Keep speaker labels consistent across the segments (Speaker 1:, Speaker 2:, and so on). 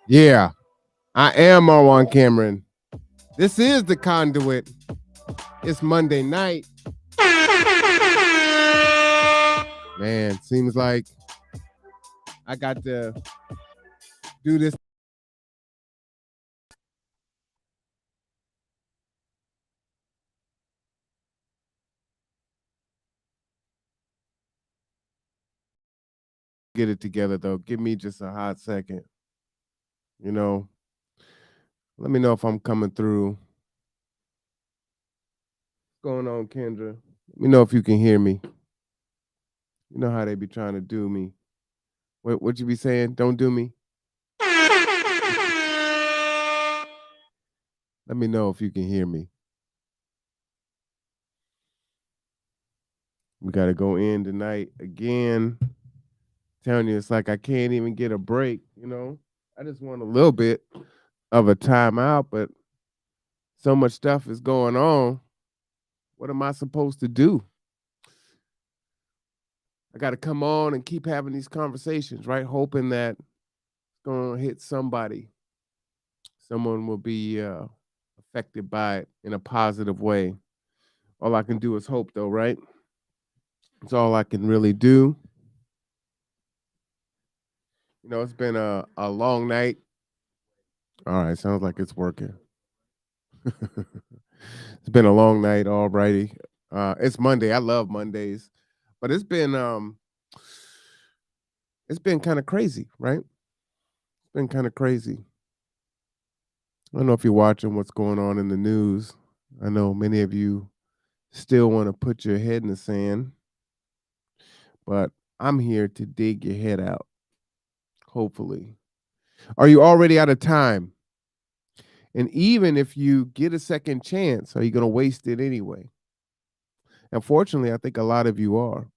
Speaker 1: Yeah, I am Marwan Cameron. This is the conduit. It's Monday night. Man, seems like I got to do this. Get it together though. Give me just a hot second. You know, let me know if I'm coming through. What's going on, Kendra? Let me know if you can hear me. You know how they be trying to do me. What you be saying? Don't do me. Let me know if you can hear me. We got to go in tonight again. Telling you, it's like I can't even get a break. I just want a little bit of a timeout, but so much stuff is going on. What am I supposed to do? I got to come on and keep having these conversations, right? Hoping that it's going to hit somebody. Someone will be affected by it in a positive way. All I can do is hope, though, right? It's all I can really do. It's been a long night. All right, sounds like it's working. It's been a long night already. It's Monday. I love Mondays, but it's been kind of crazy, right? It's been kind of crazy. I don't know if you're watching what's going on in the news. I know many of you still want to put your head in the sand, but I'm here to dig your head out. Hopefully, are you already out of time? And even if you get a second chance, are you going to waste it anyway? Unfortunately, I think a lot of you are.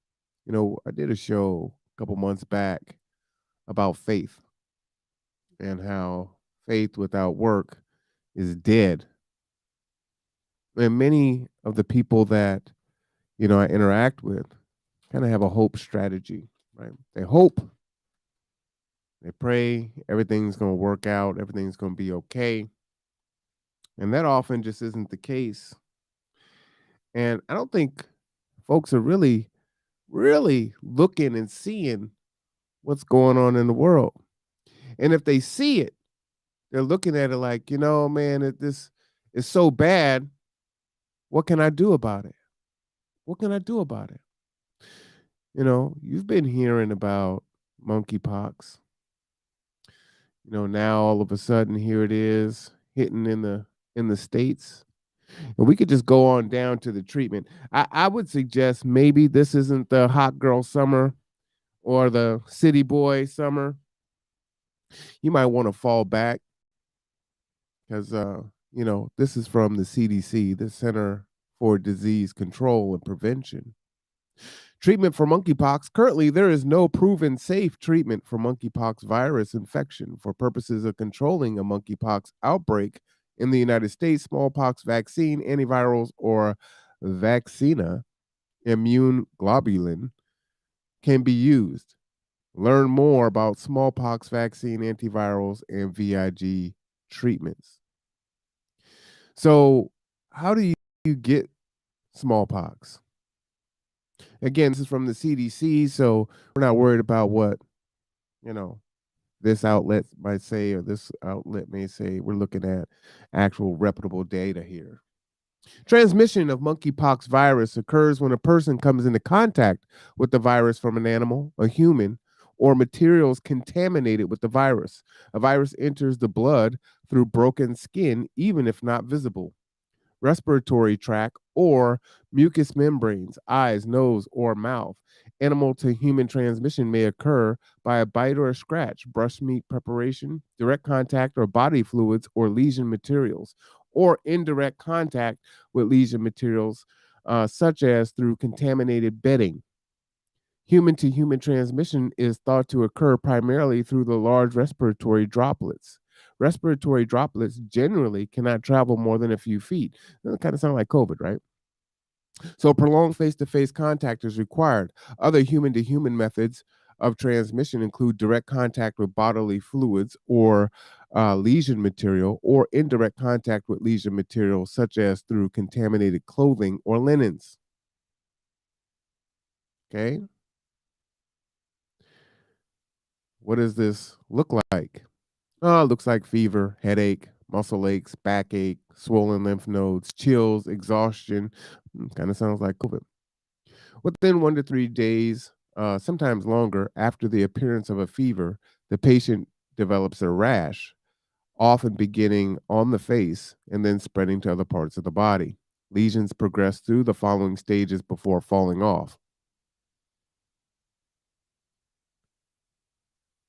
Speaker 1: I did a show a couple months back about faith and how faith without work is dead. And many of the people that, I interact with kind of have a hope strategy, right? They hope, they pray, everything's going to work out, everything's going to be okay. And that often just isn't the case. And I don't think folks are really, really looking and seeing what's going on in the world. And if they see it, they're looking at it like, man, this is so bad. What can I do about it? What can I do about it? You've been hearing about monkeypox. Now all of a sudden here it is hitting in the states. And we could just go on down to the treatment. I would suggest maybe this isn't the hot girl summer or the city boy summer. You might want to fall back because this is from the CDC, the Center for Disease Control and Prevention. Treatment for monkeypox. Currently, there is no proven safe treatment for monkeypox virus infection. For purposes of controlling a monkeypox outbreak in the United States, smallpox vaccine, antivirals, or vaccina, immune globulin, can be used. Learn more about smallpox vaccine, antivirals, and VIG treatments. So, how do you get smallpox? Again, this is from the CDC, so we're not worried about what, you know, this outlet might say or this outlet may say. We're looking at actual reputable data here. Transmission of monkeypox virus occurs when a person comes into contact with the virus from an animal, a human, or materials contaminated with the virus. A virus enters the blood through broken skin, even if not visible, respiratory tract, or mucous membranes, eyes, nose, or mouth. Animal to human transmission may occur by a bite or a scratch, brush meat preparation, direct contact or body fluids or lesion materials, or indirect contact with lesion materials, such as through contaminated bedding. Human to human transmission is thought to occur primarily through the large respiratory droplets. Respiratory droplets generally cannot travel more than a few feet. That kind of sound like COVID, right? So prolonged face-to-face contact is required. Other human-to-human methods of transmission include direct contact with bodily fluids or lesion material, or indirect contact with lesion material, such as through contaminated clothing or linens. Okay. What does this look like? Oh, it looks like fever, headache, muscle aches, backache, swollen lymph nodes, chills, exhaustion. Kind of sounds like COVID. Within 1 to 3 days, sometimes longer, after the appearance of a fever, the patient develops a rash, often beginning on the face and then spreading to other parts of the body. Lesions progress through the following stages before falling off.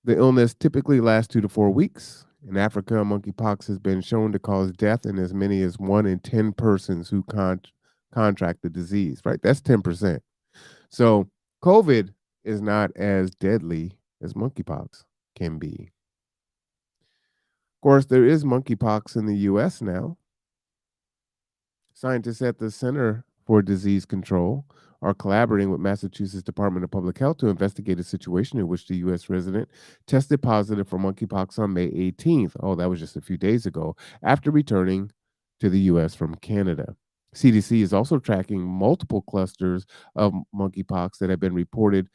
Speaker 1: The illness typically lasts 2 to 4 weeks. In Africa, monkeypox has been shown to cause death in as many as 1 in 10 persons who contract the disease, right? That's 10%. So, COVID is not as deadly as monkeypox can be. Of course, there is monkeypox in the US now. Scientists at the Center for Disease Control are collaborating with Massachusetts Department of Public Health to investigate a situation in which the U.S. resident tested positive for monkeypox on May 18th. Oh, that was just a few days ago, after returning to the U.S. from Canada. CDC is also tracking multiple clusters of monkeypox that have been reported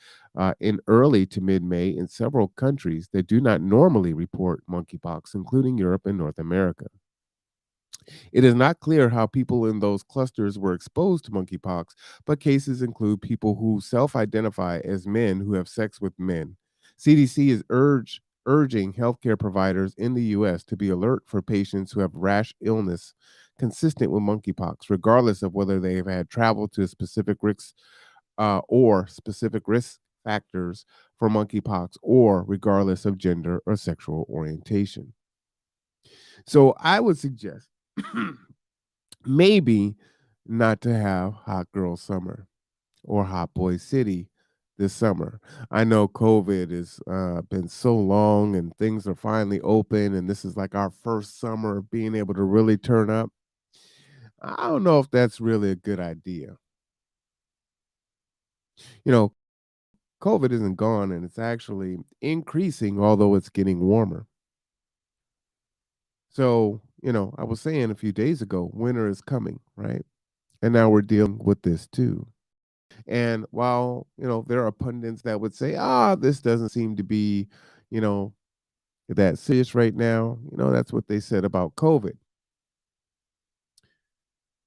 Speaker 1: in early to mid May in several countries that do not normally report monkeypox, including Europe and North America. It is not clear how people in those clusters were exposed to monkeypox, but cases include people who self identify as men who have sex with men. CDC is urging healthcare providers in the U.S. to be alert for patients who have rash illness consistent with monkeypox, regardless of whether they have had travel to specific risks or specific risk factors for monkeypox, or regardless of gender or sexual orientation. So I would suggest maybe not to have hot girl summer or hot boy city this summer. I know COVID has been so long and things are finally open, and this is like our first summer of being able to really turn up. I don't know if that's really a good idea. You know, COVID isn't gone and it's actually increasing, although it's getting warmer. So, I was saying a few days ago, winter is coming, right? And now we're dealing with this too. And while, there are pundits that would say, this doesn't seem to be, you know, that serious right now, that's what they said about COVID.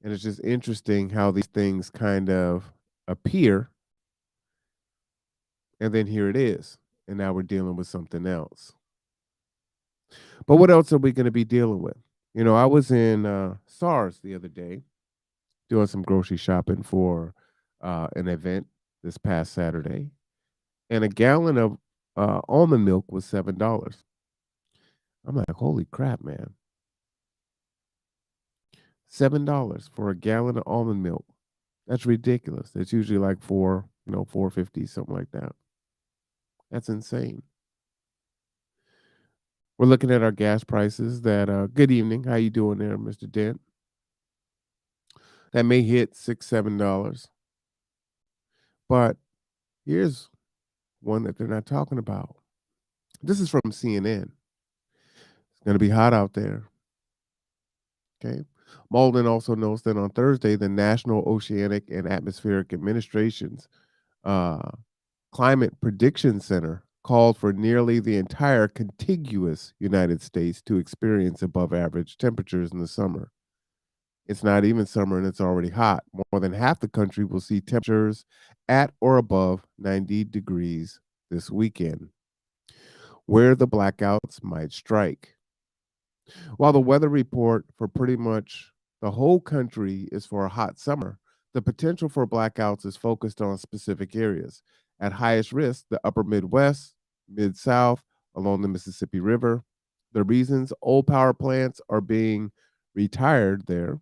Speaker 1: And it's just interesting how these things kind of appear, and then here it is. And now we're dealing with something else. But what else are we going to be dealing with? I was in SARS the other day doing some grocery shopping for an event this past Saturday, and a gallon of almond milk was $7. I'm like, holy crap, man. $7 for a gallon of almond milk. That's ridiculous. It's usually like 4.50, something like that. That's insane. We're looking at our gas prices that good evening. How you doing there, Mr. Dent? That may hit $6, $7. But here's one that they're not talking about. This is from CNN. It's gonna be hot out there. Okay. Malden also notes that on Thursday, the National Oceanic and Atmospheric Administration's uh, Climate Prediction Center called for nearly the entire contiguous United States to experience above average temperatures in the summer. It's not even summer and it's already hot. More than half the country will see temperatures at or above 90 degrees this weekend, where the blackouts might strike. While the weather report for pretty much the whole country is for a hot summer, the potential for blackouts is focused on specific areas. At highest risk, the upper Midwest, Mid South, along the Mississippi River. The reasons: old power plants are being retired there.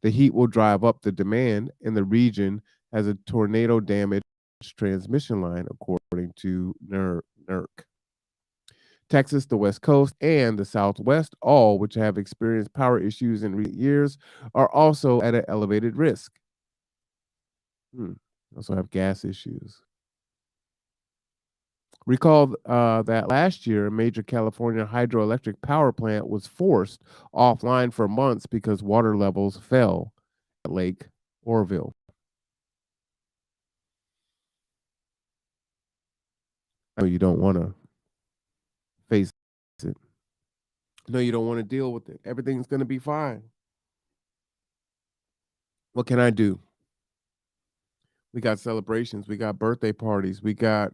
Speaker 1: The heat will drive up the demand, and the region has a tornado damaged transmission line, according to NERC. Texas, the West Coast, and the Southwest, all which have experienced power issues in recent years, are also at an elevated risk. Hmm. Also have gas issues. Recall that last year, a major California hydroelectric power plant was forced offline for months because water levels fell at Lake Oroville. I know you don't want to face it. No, you don't want to deal with it. Everything's going to be fine. What can I do? We got celebrations, we got birthday parties, we got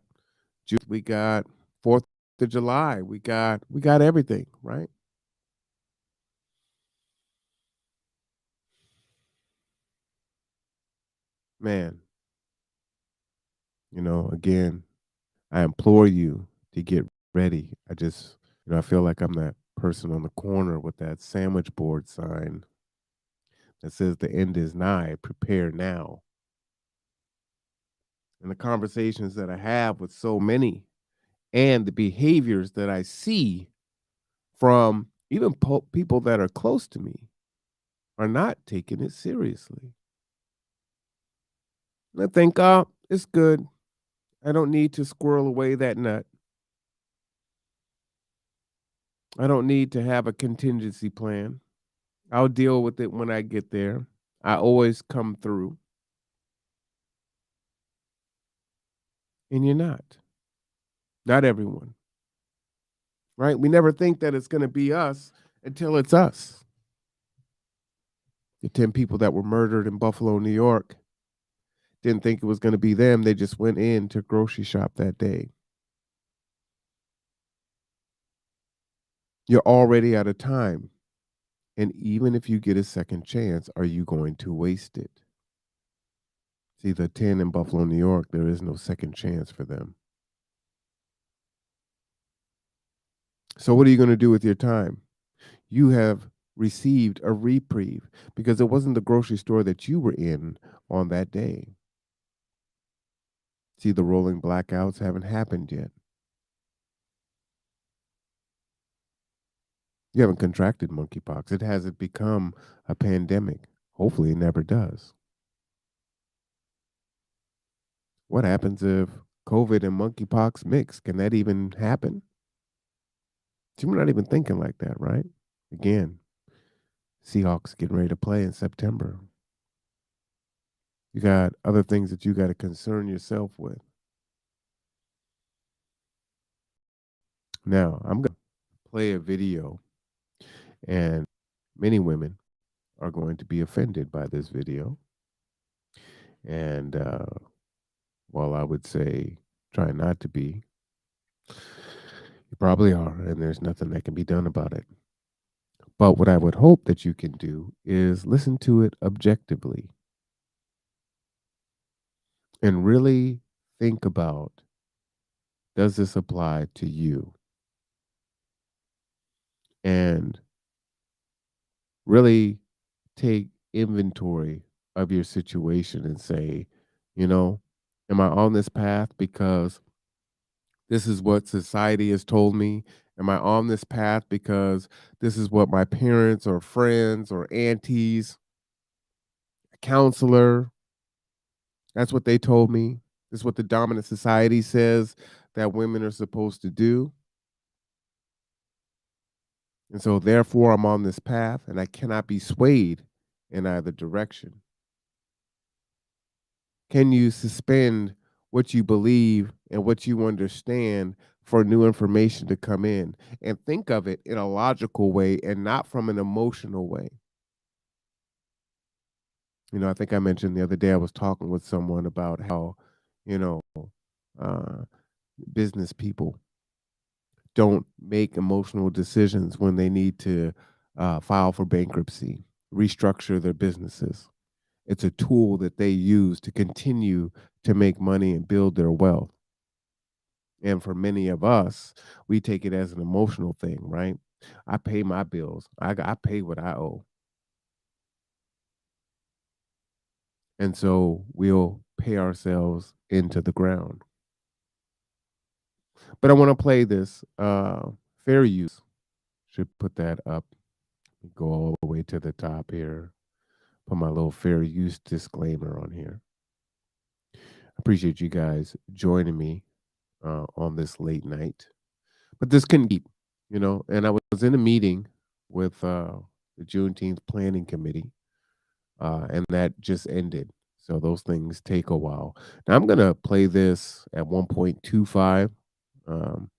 Speaker 1: 4th of July, we got everything, right? Man, again, I implore you to get ready. I feel like I'm that person on the corner with that sandwich board sign that says the end is nigh, prepare now. And the conversations that I have with so many and the behaviors that I see from even people that are close to me are not taking it seriously. And I think, oh, it's good. I don't need to squirrel away that nut. I don't need to have a contingency plan. I'll deal with it when I get there. I always come through. And you're not. Not everyone, right? We never think that it's going to be us until it's us. The 10 people that were murdered in Buffalo, New York, didn't think it was going to be them. They just went in to grocery shop that day. You're already out of time. And even if you get a second chance, are you going to waste it? See, the 10 in Buffalo, New York, there is no second chance for them. So, what are you going to do with your time? You have received a reprieve because it wasn't the grocery store that you were in on that day. See, the rolling blackouts haven't happened yet. You haven't contracted monkeypox. It hasn't become a pandemic. Hopefully, it never does. What happens if COVID and monkeypox mix? Can that even happen? See, we're not even thinking like that, right? Again, Seahawks getting ready to play in September. You got other things that you got to concern yourself with. Now, I'm going to play a video, and many women are going to be offended by this video. And while I would say try not to be, you probably are, and there's nothing that can be done about it. But what I would hope that you can do is listen to it objectively and really think about, does this apply to you? And really take inventory of your situation and say, you know, am I on this path because this is what society has told me? Am I on this path because this is what my parents or friends or aunties, a counselor, that's what they told me? This is what the dominant society says that women are supposed to do. And so therefore I'm on this path and I cannot be swayed in either direction. Can you suspend what you believe and what you understand for new information to come in and think of it in a logical way and not from an emotional way? I think I mentioned the other day I was talking with someone about how, you know, uh, business people don't make emotional decisions when they need to file for bankruptcy, restructure their businesses. It's a tool that they use to continue to make money and build their wealth. And for many of us, we take it as an emotional thing, right? I pay my bills. I pay what I owe. And so we'll pay ourselves into the ground. But I want to play this fair use. Should put that up. Go all the way to the top here. Put my little fair use disclaimer on here. Appreciate you guys joining me on this late night. But this couldn't keep, and I was in a meeting with the Juneteenth Planning Committee, and that just ended. So those things take a while. Now I'm gonna play this at 1.25, um,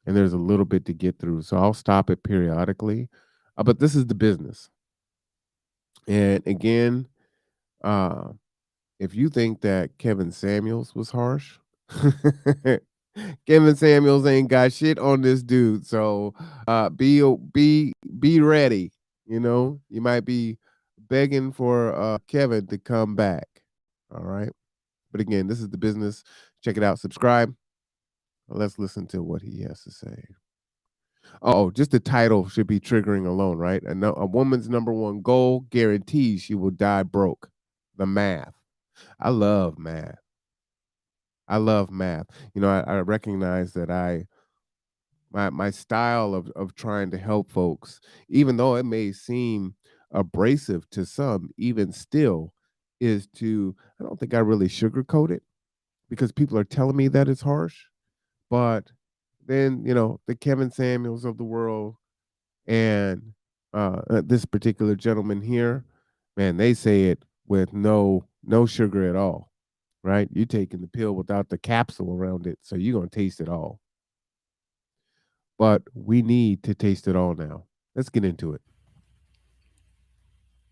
Speaker 1: and there's a little bit to get through, so I'll stop it periodically. But this is the business, and again, uh, if you think that Kevin Samuels was harsh, Kevin Samuels ain't got shit on this dude. So be ready. You might be begging for Kevin to come back. All right. But again, this is the business. Check it out. Subscribe. Let's listen to what he has to say. Oh, just the title should be triggering alone, right? A woman's number one goal guarantees she will die broke. The math. I love math. I love math. I recognize that my style of trying to help folks, even though it may seem abrasive to some, even still, is to I don't think I really sugarcoat it because people are telling me that it's harsh. But then, the Kevin Samuels of the world and this particular gentleman here, man, they say it with no sugar at all, right? You're taking the pill without the capsule around it, so you're gonna taste it all. But we need to taste it all now. Let's get into it.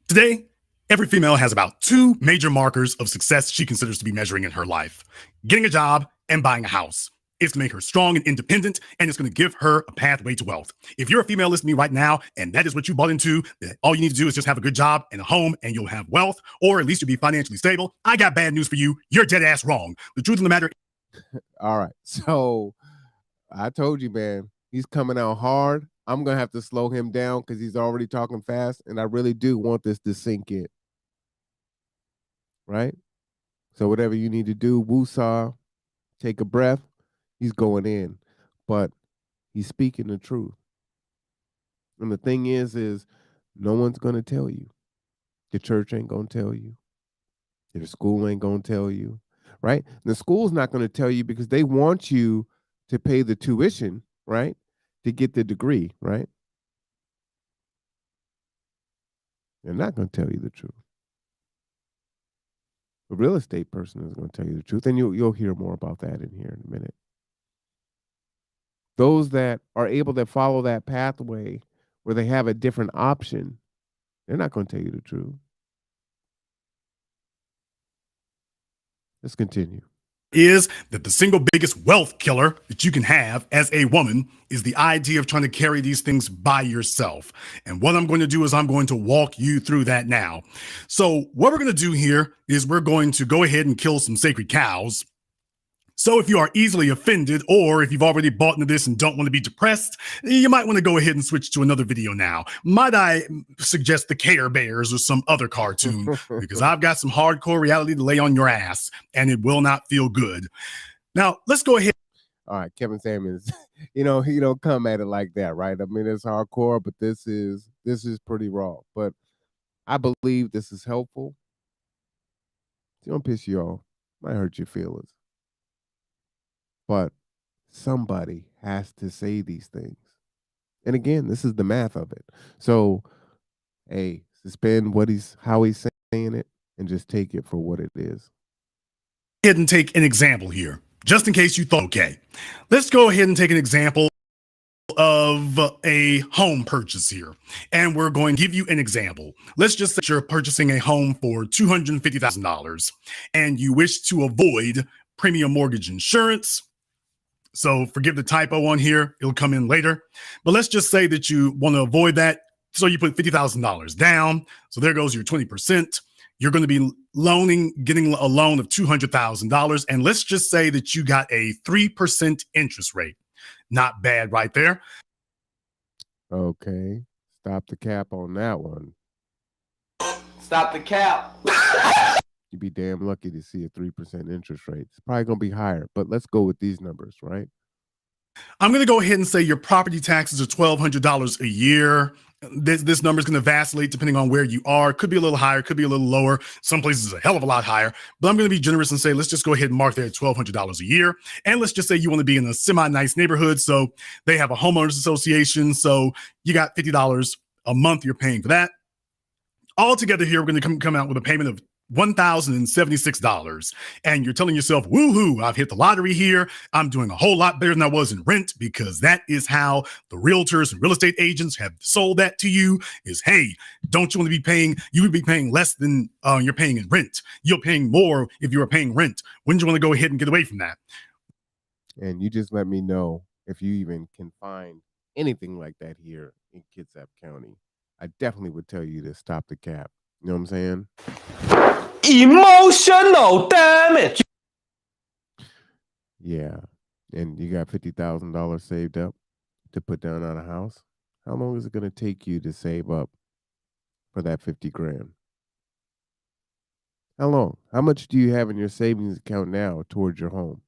Speaker 2: Today, every female has about two major markers of success she considers to be measuring in her life: getting a job and buying a house. It's to make her strong and independent, and it's going to give her a pathway to wealth. If you're a female listening to me right now, and that is what you bought into, that all you need to do is just have a good job and a home, and you'll have wealth, or at least you'll be financially stable, I got bad news for you. You're dead ass wrong. The truth of the matter.
Speaker 1: All right. So I told you, man, he's coming out hard. I'm going to have to slow him down because he's already talking fast, and I really do want this to sink in. Right? So whatever you need to do, woosah, take a breath. He's going in, but he's speaking the truth. And the thing is no one's going to tell you. The church ain't going to tell you. The school ain't going to tell you, right? The school's not going to tell you because they want you to pay the tuition, right? To get the degree, right? They're not going to tell you the truth. A real estate person is going to tell you the truth, and you'll hear more about that in here in a minute. Those that are able to follow that pathway where they have a different option, they're not going to tell you the truth. Let's continue.
Speaker 2: Is that the single biggest wealth killer that you can have as a woman is the idea of trying to carry these things by yourself. And what I'm going to do is I'm going to walk you through that now. So what we're going to do here is we're going to go ahead and kill some sacred cows. So if you are easily offended, or if you've already bought into this and don't want to be depressed, you might want to go ahead and switch to another video now. Might I suggest the Care Bears or some other cartoon, because I've got some hardcore reality to lay on your ass, and it will not feel good. Now, let's go ahead.
Speaker 1: All right, Kevin Samuels, he don't come at it like that, right? I mean, it's hardcore, but this is pretty raw. But I believe this is helpful. It don't piss you off. Might hurt your feelings. But somebody has to say these things. And again, this is the math of it. So, hey, suspend how he's saying it and just take it for what it is.
Speaker 2: Go ahead and take an example here, just in case you thought, okay, let's go ahead and take an example of a home purchase here. And we're going to give you an example. Let's just say you're purchasing a home for $250,000 and you wish to avoid premium mortgage insurance. So forgive the typo on here. It'll come in later. But let's just say that you want to avoid that. So you put $50,000 down. So there goes your 20%. You're going to be getting a loan of $200,000. And let's just say that you got a 3% interest rate. Not bad right there.
Speaker 1: Okay. Stop the cap on that one.
Speaker 3: Stop the cap.
Speaker 1: You'd be damn lucky to see a 3% interest rate. It's probably going to be higher, but let's go with these numbers, right?
Speaker 2: I'm going to go ahead and say your property taxes are $1,200 a year. This number is going to vacillate depending on where you are. Could be a little higher, could be a little lower. Some places a hell of a lot higher. But I'm going to be generous and say, let's just go ahead and mark that at $1,200 a year. And let's just say you want to be in a semi-nice neighborhood. So they have a homeowners association. So you got $50 a month you're paying for that. All together here, we're going to come out with a payment of $1,076. And you're telling yourself, woohoo, I've hit the lottery here. I'm doing a whole lot better than I was in rent, because that is how the realtors and real estate agents have sold that to you is, hey, don't you want to be paying, you would be paying less than you're paying in rent. You're paying more if you were paying rent. Wouldn't you want to go ahead and get away from that?
Speaker 1: And you just let me know if you even can find anything like that here in Kitsap County. I definitely would tell you to stop the cap. You know what I'm saying?
Speaker 3: Emotional damage.
Speaker 1: Yeah. And you got $50,000 saved up to put down on a house. How long is it going to take you to save up for that 50 grand? How long? How much do you have in your savings account now towards your home?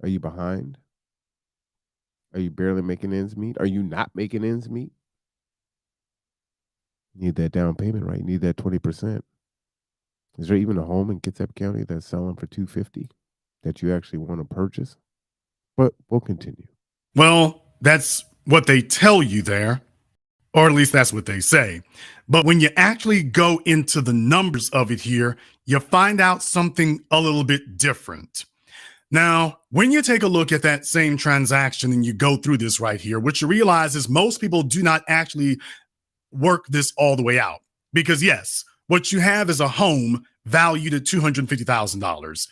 Speaker 1: Are you behind? Are you barely making ends meet? Are you not making ends meet? You need that down payment, right? You need that 20%. Is there even a home in Kitsap County that's selling for $250 that you actually want to purchase? But we'll continue.
Speaker 2: Well, that's what they tell you there, or at least that's what they say. But when you actually go into the numbers of it here, you find out something a little bit different. Now, when you take a look at that same transaction and you go through this right here, what you realize is most people do not actually work this all the way out. Because yes, what you have is a home valued at $250,000.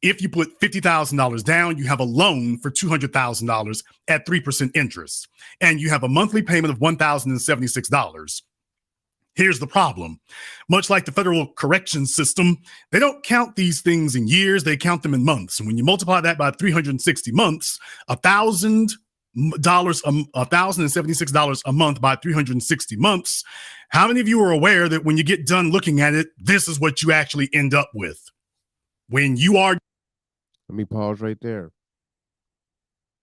Speaker 2: If you put $50,000 down, you have a loan for $200,000 at 3% interest, and you have a monthly payment of $1,076. Here's the problem. Much like the federal corrections system, they don't count these things in years, they count them in months. And when you multiply that by 360 months, $1,076 a month by 360 months. How many of you are aware that when you get done looking at it, this is what you actually end up with? When you are...
Speaker 1: Let me pause right there.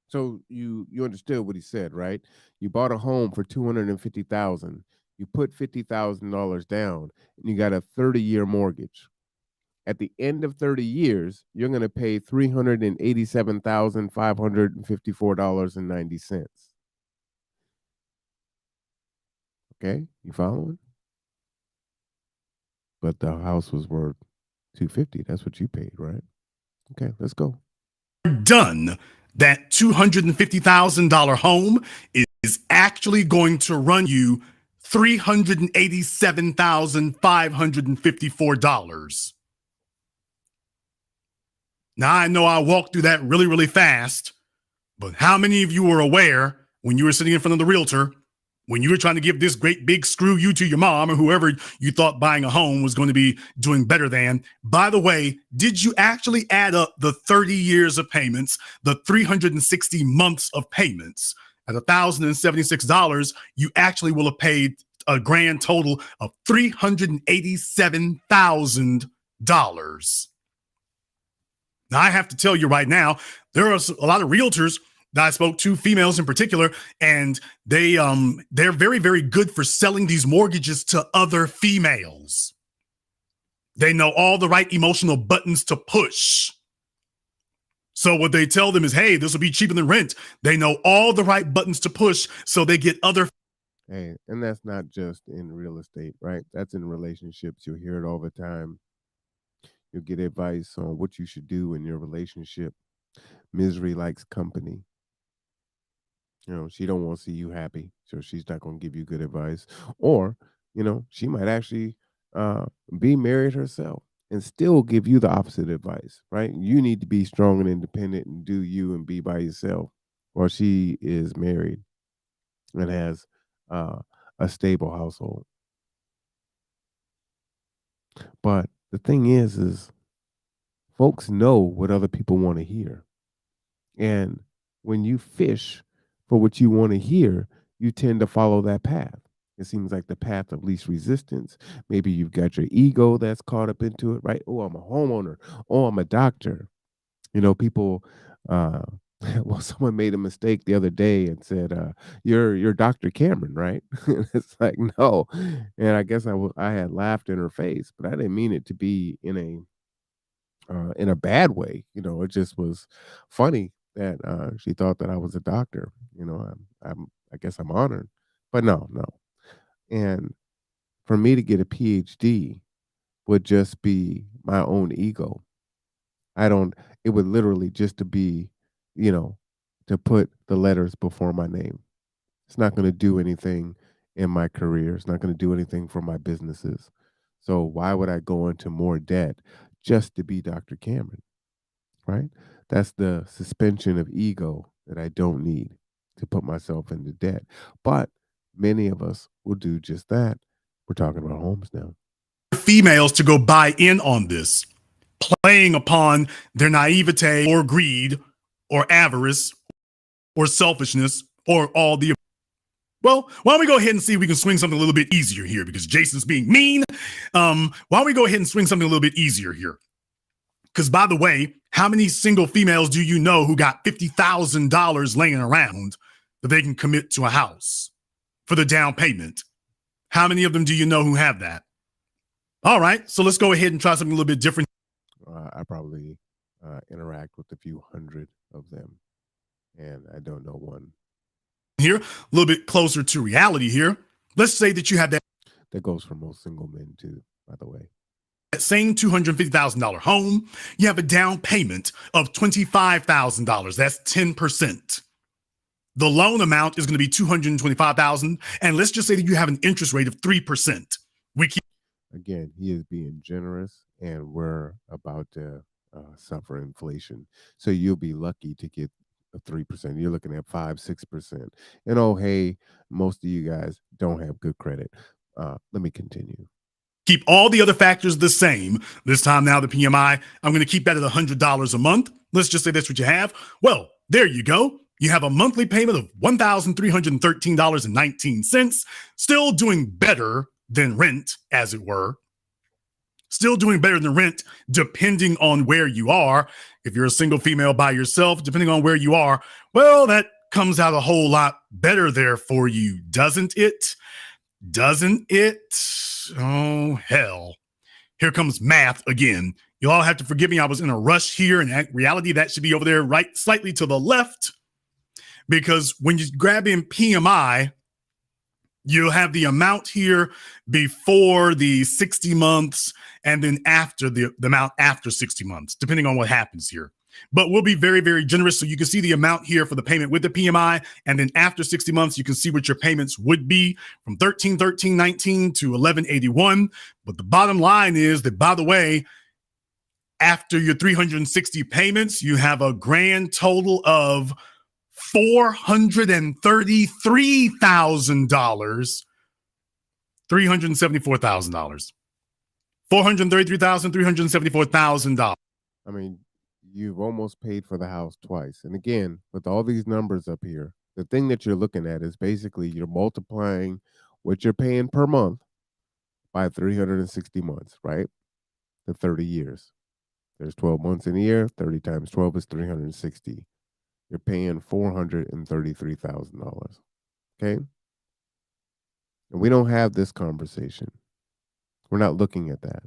Speaker 1: So you understood what he said, right? You bought a home for $250,000. You put $50,000 down, and you got a 30-year mortgage. At the end of 30 years, you're going to pay $387,554.90. Okay, you following? But the house was worth $250. That's what you paid, right? Okay, let's go.
Speaker 2: Done. That $250,000 home is actually going to run you $387,554. Now, I know I walked through that really, really fast, but how many of you were aware when you were sitting in front of the realtor, when you were trying to give this great big screw you to your mom or whoever you thought buying a home was going to be doing better than? By the way, did you actually add up the 30 years of payments, the 360 months of payments? At $1,076, you actually will have paid a grand total of $387,000. Now, I have to tell you right now, there are a lot of realtors that I spoke to, females in particular, and they're very, very good for selling these mortgages to other females. They know all the right emotional buttons to push. So what they tell them is, hey, this will be cheaper than rent. They know all the right buttons to push, so they get other...
Speaker 1: Hey, and that's not just in real estate, right? That's in relationships. You'll hear it all the time. You'll get advice on what you should do in your relationship. Misery likes company. You know, she don't want to see you happy, so she's not going to give you good advice. Or, you know, she might actually be married herself and still give you the opposite advice, right? You need to be strong and independent and do you and be by yourself. Or she is married and has a stable household. But the thing is folks know what other people want to hear. And when you fish for what you want to hear, you tend to follow that path. It seems like the path of least resistance. Maybe you've got your ego that's caught up into it, right? Oh, I'm a homeowner. Oh, I'm a doctor. You know, people Well, someone made a mistake the other day and said, "You're Dr. Cameron, right?" And it's like, "No." And I guess I had laughed in her face, but I didn't mean it to be in a bad way. It just was funny that she thought that I was a doctor. I guess I'm honored, but no, no. And for me to get a PhD would just be my own ego. I don't. It would literally just to be, you know, to put the letters before my name. It's not going to do anything in my career. It's not going to do anything for my businesses. So why would I go into more debt just to be Dr. Cameron? Right? That's the suspension of ego that I don't need to put myself into debt. But many of us will do just that. We're talking about homes now.
Speaker 2: Females to go buy in on this, playing upon their naivete or greed or avarice or selfishness or all the. Well, why don't we go ahead and see if we can swing something a little bit easier here, because Jason's being mean. Why don't we go ahead and swing something a little bit easier here? Because, by the way, how many single females do you know who got $50,000 laying around that they can commit to a house for the down payment? How many of them do you know who have that? All right, so let's go ahead and try something a little bit different.
Speaker 1: I probably interact with a few hundred of them, and I don't know one
Speaker 2: Here, a little bit closer to reality here. Let's say that you have that
Speaker 1: goes for most single men too, by the way.
Speaker 2: same $250,000 home. You have a down payment of $25,000. That's 10%. The loan amount is going to be $225,000, and let's just say that you have an interest rate of 3%.
Speaker 1: Again, he is being generous, and we're about to suffer inflation. So you'll be lucky to get a 3%. You're looking at 5, 6%. And oh, hey, most of you guys don't have good credit. Let me continue.
Speaker 2: Keep all the other factors the same. This time now, the PMI, I'm going to keep that at $100 a month. Let's just say that's what you have. Well, there you go. You have a monthly payment of $1,313.19. Still doing better than rent, as it were. Still doing better than rent, depending on where you are. If you're a single female by yourself, depending on where you are, well, that comes out a whole lot better there for you, doesn't it? Doesn't it? Oh, hell. Here comes math again. You all have to forgive me. I was in a rush here. In reality, that should be over there right slightly to the left. Because when you grab in PMI, you'll have the amount here before the 60 months and then after the amount after 60 months, depending on what happens here. But we'll be very, very generous. So you can see the amount here for the payment with the PMI. And then after 60 months, you can see what your payments would be from $1,313.19 to $1,181. But the bottom line is that, by the way, after your 360 payments, you have a grand total of $433,000, $374,000, $433,374,000.
Speaker 1: I mean, you've almost paid for the house twice. And again, with all these numbers up here, the thing that you're looking at is basically you're multiplying what you're paying per month by 360 months, right? The 30 years. There's 12 months in a year. 30 times 12 is 360. You're paying $433,000. Okay. And we don't have this conversation. We're not looking at that.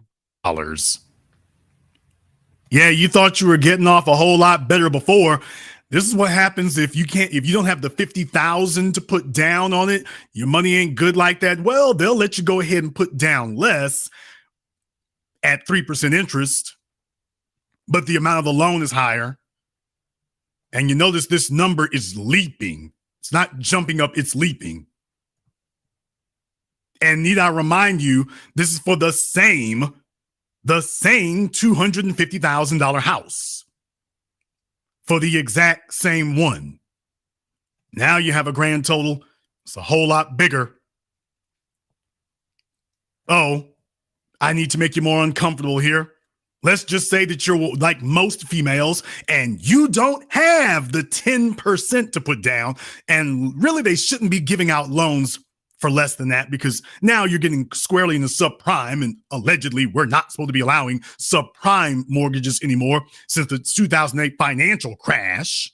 Speaker 2: Yeah, you thought you were getting off a whole lot better before. This is what happens if you don't have the 50,000 to put down on it. Your money ain't good like that. Well, they'll let you go ahead and put down less at 3% interest, but the amount of the loan is higher. And you notice this number is leaping. It's not jumping up, it's leaping. And need I remind you, this is for the same $250,000 house. For the exact same one. Now you have a grand total. It's a whole lot bigger. Oh, I need to make you more uncomfortable here. Let's just say that you're like most females and you don't have the 10% to put down. And really, they shouldn't be giving out loans for less than that, because now you're getting squarely into subprime, and allegedly we're not supposed to be allowing subprime mortgages anymore since the 2008 financial crash.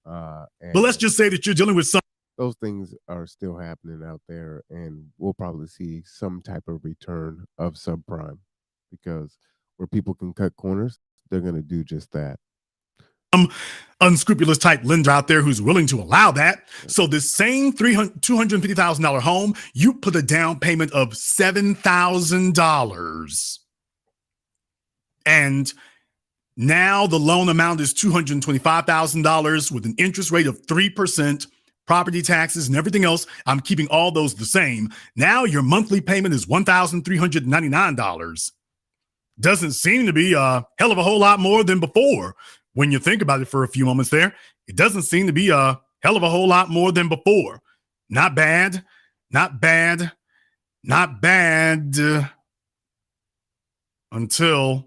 Speaker 2: But let's
Speaker 1: And
Speaker 2: just say that you're dealing with some.
Speaker 1: those things are still happening out there, and we'll probably see some type of return of subprime because where people can cut corners, they're going to do just that.
Speaker 2: Unscrupulous type lender out there who's willing to allow that. So this same $250,000 home, you put a down payment of $7,000. And now the loan amount is $225,000 with an interest rate of 3%, property taxes and everything else. I'm keeping all those the same. Now your monthly payment is $1,399. Doesn't seem to be a hell of a whole lot more than before. When you think about it for a few moments there, it doesn't seem to be a hell of a whole lot more than before. Not bad, not bad, not bad until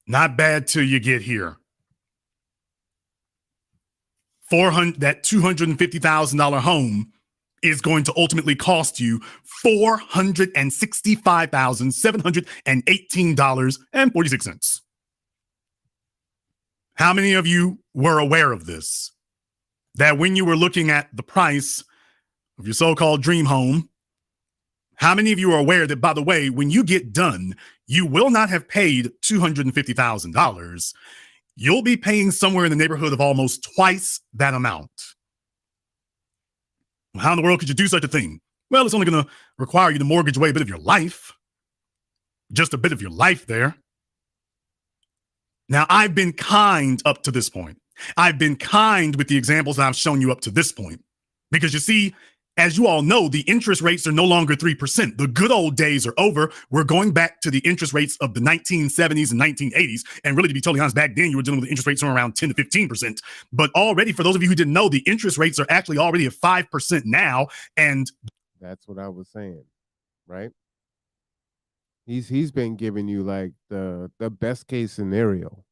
Speaker 2: not bad till you get here. That $250,000 home is going to ultimately cost you $465,718.46. How many of you were aware of this? That when you were looking at the price of your so-called dream home, how many of you are aware that, by the way, when you get done, you will not have paid $250,000. You'll be paying somewhere in the neighborhood of almost twice that amount. How in the world could you do such a thing? Well, it's only going to require you to mortgage away a bit of your life. Just a bit of your life there. Now, I've been kind up to this point. I've been kind with the examples that I've shown you up to this point. Because you see, as you all know, the interest rates are no longer 3%. The good old days are over. We're going back to the interest rates of the 1970s and 1980s. And really, to be totally honest, back then you were dealing with interest rates around 10 to 15%. But already, for those of you who didn't know, the interest rates are actually already at 5% now. And
Speaker 1: that's what I was saying, right? He's been giving you like the best case scenario.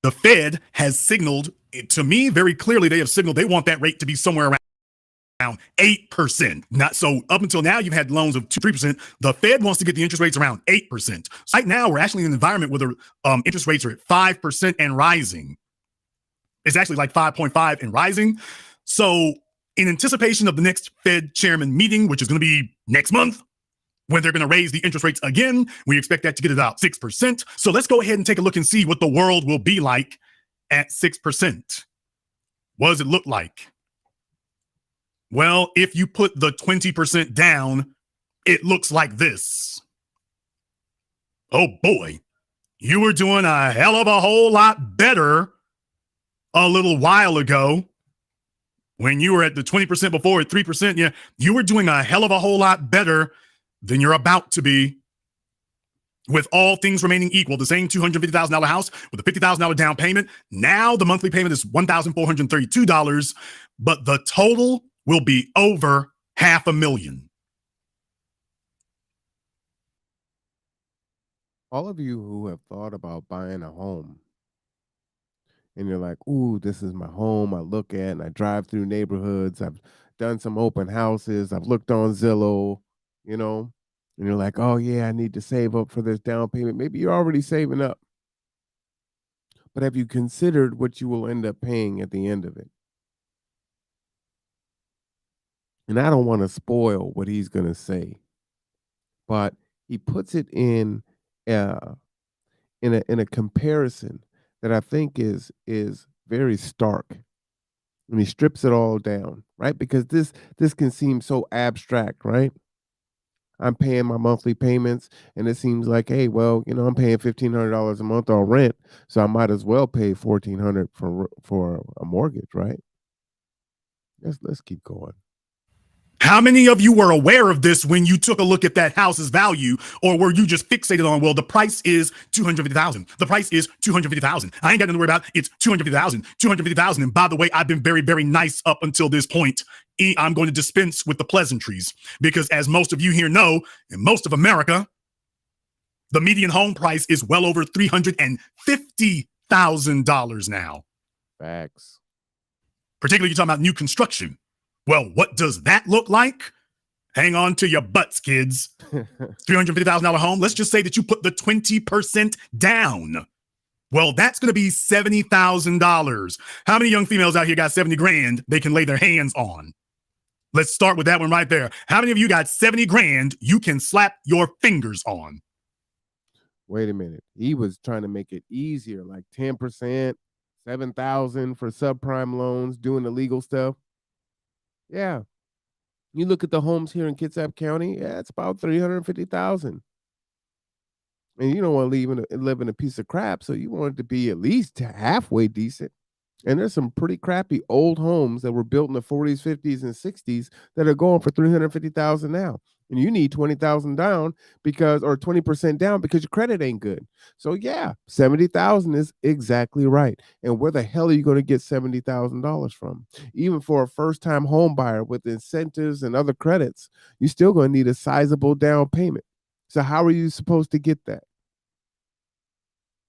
Speaker 2: The Fed has signaled to me very clearly. They have signaled they want that rate to be somewhere around 8%. Not so up until now, you've had loans of 2-3%. The Fed wants to get the interest rates around 8%. So right now, we're actually in an environment where the interest rates are at 5% and rising. It's actually like 5.5 and rising. So in anticipation of the next Fed chairman meeting, which is going to be next month, when they're going to raise the interest rates again, we expect that to get about 6%. So let's go ahead and take a look and see what the world will be like at 6%. What does it look like? Well, if you put the 20% down, it looks like this. Oh boy, you were doing a hell of a whole lot better a little while ago. When you were at the 20% before at 3%, yeah, you were doing a hell of a whole lot better than you're about to be. With all things remaining equal, the same $250,000 house with a $50,000 down payment. Now the monthly payment is $1,432, but the total will be over $500,000.
Speaker 1: All of you who have thought about buying a home and you're like, ooh, this is my home. I look at and I drive through neighborhoods. I've done some open houses. I've looked on Zillow, and you're like, oh yeah, I need to save up for this down payment. Maybe you're already saving up. But have you considered what you will end up paying at the end of it? And I don't want to spoil what he's going to say, but he puts it in a comparison that I think is very stark. And he strips it all down, right? Because this can seem so abstract, right? I'm paying my monthly payments, and it seems like, hey, well, I'm paying $1,500 a month on rent, so I might as well pay $1,400 for a mortgage, right? Let's keep going.
Speaker 2: How many of you were aware of this when you took a look at that house's value, or were you just fixated on, well, the price is $250,000. The price is $250,000. I ain't got nothing to worry about. It's $250,000. And by the way, I've been very, very nice up until this point. I'm going to dispense with the pleasantries because, as most of you here know, in most of America, the median home price is well over $350,000 now.
Speaker 1: Facts.
Speaker 2: Particularly, you're talking about new construction. Well, what does that look like? Hang on to your butts, kids. $350,000 home. Let's just say that you put the 20% down. Well, that's going to be $70,000. How many young females out here got 70 grand they can lay their hands on? Let's start with that one right there. How many of you got 70 grand you can slap your fingers on?
Speaker 1: Wait a minute. He was trying to make it easier, like 10%, 7,000 for subprime loans, doing the legal stuff. Yeah. You look at the homes here in Kitsap County, yeah, it's about 350,000. And you don't want to live in a piece of crap, so you want it to be at least halfway decent. And there's some pretty crappy old homes that were built in the 40s, 50s, and 60s that are going for 350,000 now. And you need 20,000 down or 20% down because your credit ain't good. So yeah, 70,000 is exactly right. And where the hell are you going to get $70,000 from? Even for a first-time home buyer with incentives and other credits, you're still going to need a sizable down payment. So how are you supposed to get that?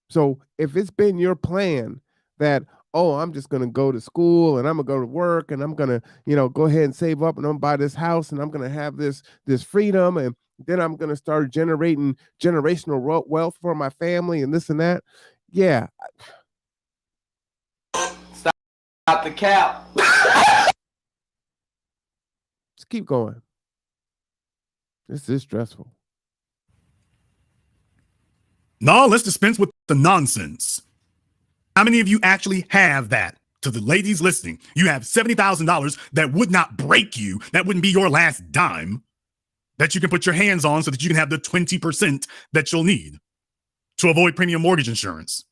Speaker 1: So if it's been your plan that, oh, I'm just going to go to school and I'm going to go to work and I'm going to, go ahead and save up and I'm going to buy this house and I'm going to have this freedom and then I'm going to start generating generational wealth for my family and this and that. Yeah.
Speaker 3: Stop the cap.
Speaker 1: Just keep going. This is stressful.
Speaker 2: No, let's dispense with the nonsense. How many of you actually have that? To the ladies listening, you have $70,000 that would not break you, that wouldn't be your last dime, that you can put your hands on so that you can have the 20% that you'll need to avoid premium mortgage insurance.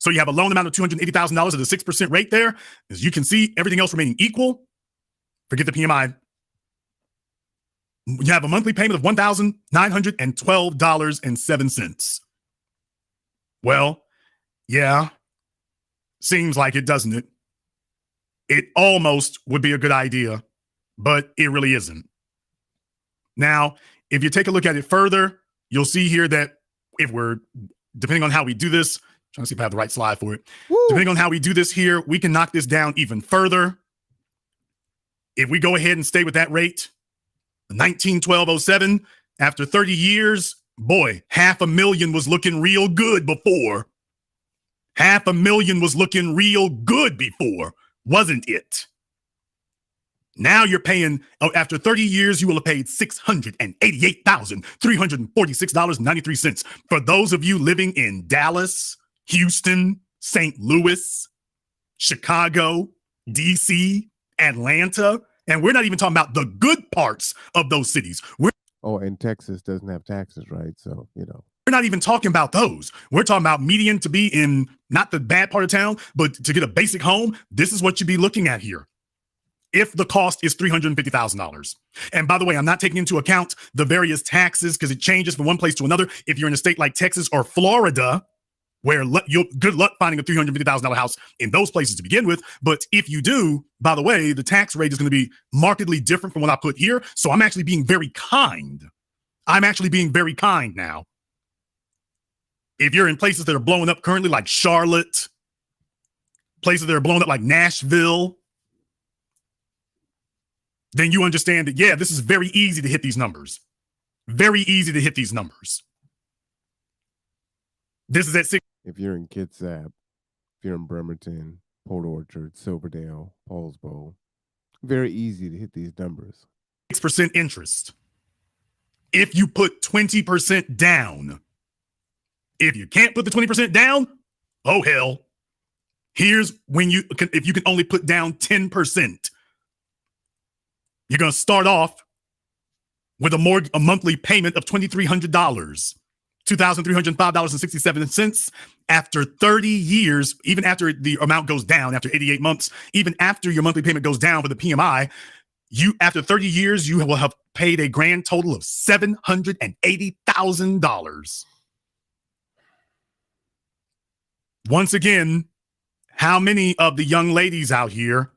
Speaker 2: So you have a loan amount of $280,000 at a 6% rate there. As you can see, everything else remaining equal. Forget the PMI. You have a monthly payment of $1,912.07. Well, yeah, seems like it, doesn't it? It almost would be a good idea, but it really isn't. Now, if you take a look at it further, you'll see here that if we're, depending on how we do this, trying to see if I have the right slide for it. Woo. Depending on how we do this here, we can knock this down even further. If we go ahead and stay with that rate, 1912.07, after 30 years, boy, $500,000 was looking real good before. $500,000 was looking real good before, wasn't it? Now you're paying, after 30 years, you will have paid $688,346.93. For those of you living in Dallas, Houston, St. Louis, Chicago, DC, Atlanta, and we're not even talking about the good parts of those cities.
Speaker 1: And Texas doesn't have taxes, right? So,
Speaker 2: We're not even talking about those. We're talking about median to be in not the bad part of town, but to get a basic home. This is what you'd be looking at here if the cost is $350,000. And by the way, I'm not taking into account the various taxes because it changes from one place to another. If you're in a state like Texas or Florida, where you'll good luck finding a $350,000 house in those places to begin with. But if you do, by the way, the tax rate is going to be markedly different from what I put here. So I'm actually being very kind. I'm actually being very kind now. If you're in places that are blowing up currently, like Charlotte, places that are blowing up like Nashville, then you understand that, yeah, this is very easy to hit these numbers. Very easy to hit these numbers. This is at 6.
Speaker 1: If you're in Kitsap, if you're in Bremerton, Port Orchard, Silverdale, Paulsbo, very easy to hit these numbers.
Speaker 2: 6% interest. If you put 20% down, if you can't put the 20% down, oh hell. Here's when if you can only put down 10%, you're going to start off with a monthly payment of $2,300, $2,305.67. After 30 years, even after the amount goes down, after 88 months, even after your monthly payment goes down for the PMI, after 30 years, you will have paid a grand total of $780,000. Once again, how many of the young ladies out here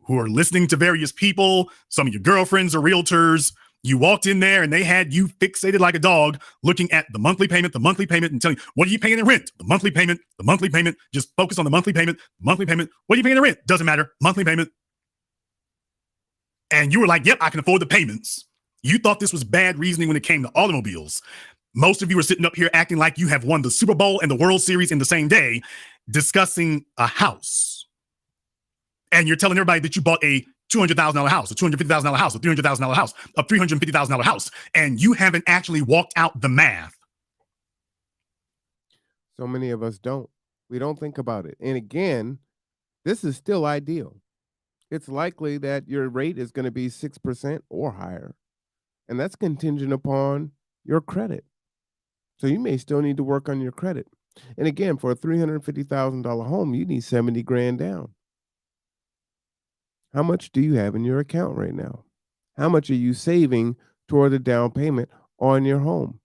Speaker 2: who are listening to various people, some of your girlfriends or realtors, you walked in there and they had you fixated like a dog looking at the monthly payment, and telling you, what are you paying in rent? The monthly payment, just focus on the monthly payment. What are you paying in rent? Doesn't matter, monthly payment. And you were like, yep, I can afford the payments. You thought this was bad reasoning when it came to automobiles. Most of you are sitting up here acting like you have won the Super Bowl and the World Series in the same day, discussing a house. And you're telling everybody that you bought a $200,000 house, a $250,000 house, a $300,000 house, a $350,000 house, and you haven't actually walked out the math.
Speaker 1: So many of us don't. We don't think about it. And again, this is still ideal. It's likely that your rate is going to be 6% or higher. And that's contingent upon your credit. So you may still need to work on your credit. And again, for a $350,000 home, you need 70 grand down. How much do you have in your account right now? How much are you saving toward the down payment on your home?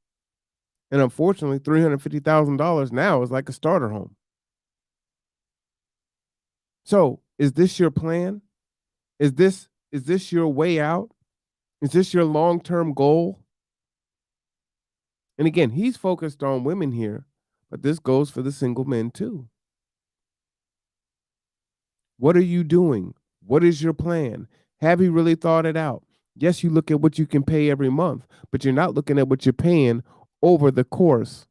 Speaker 1: And unfortunately, $350,000 now is like a starter home. So is this your plan? Is this your way out? Is this your long-term goal? And again, he's focused on women here, but this goes for the single men too. What are you doing? What is your plan? Have you really thought it out? Yes, you look at what you can pay every month, but you're not looking at what you're paying over the course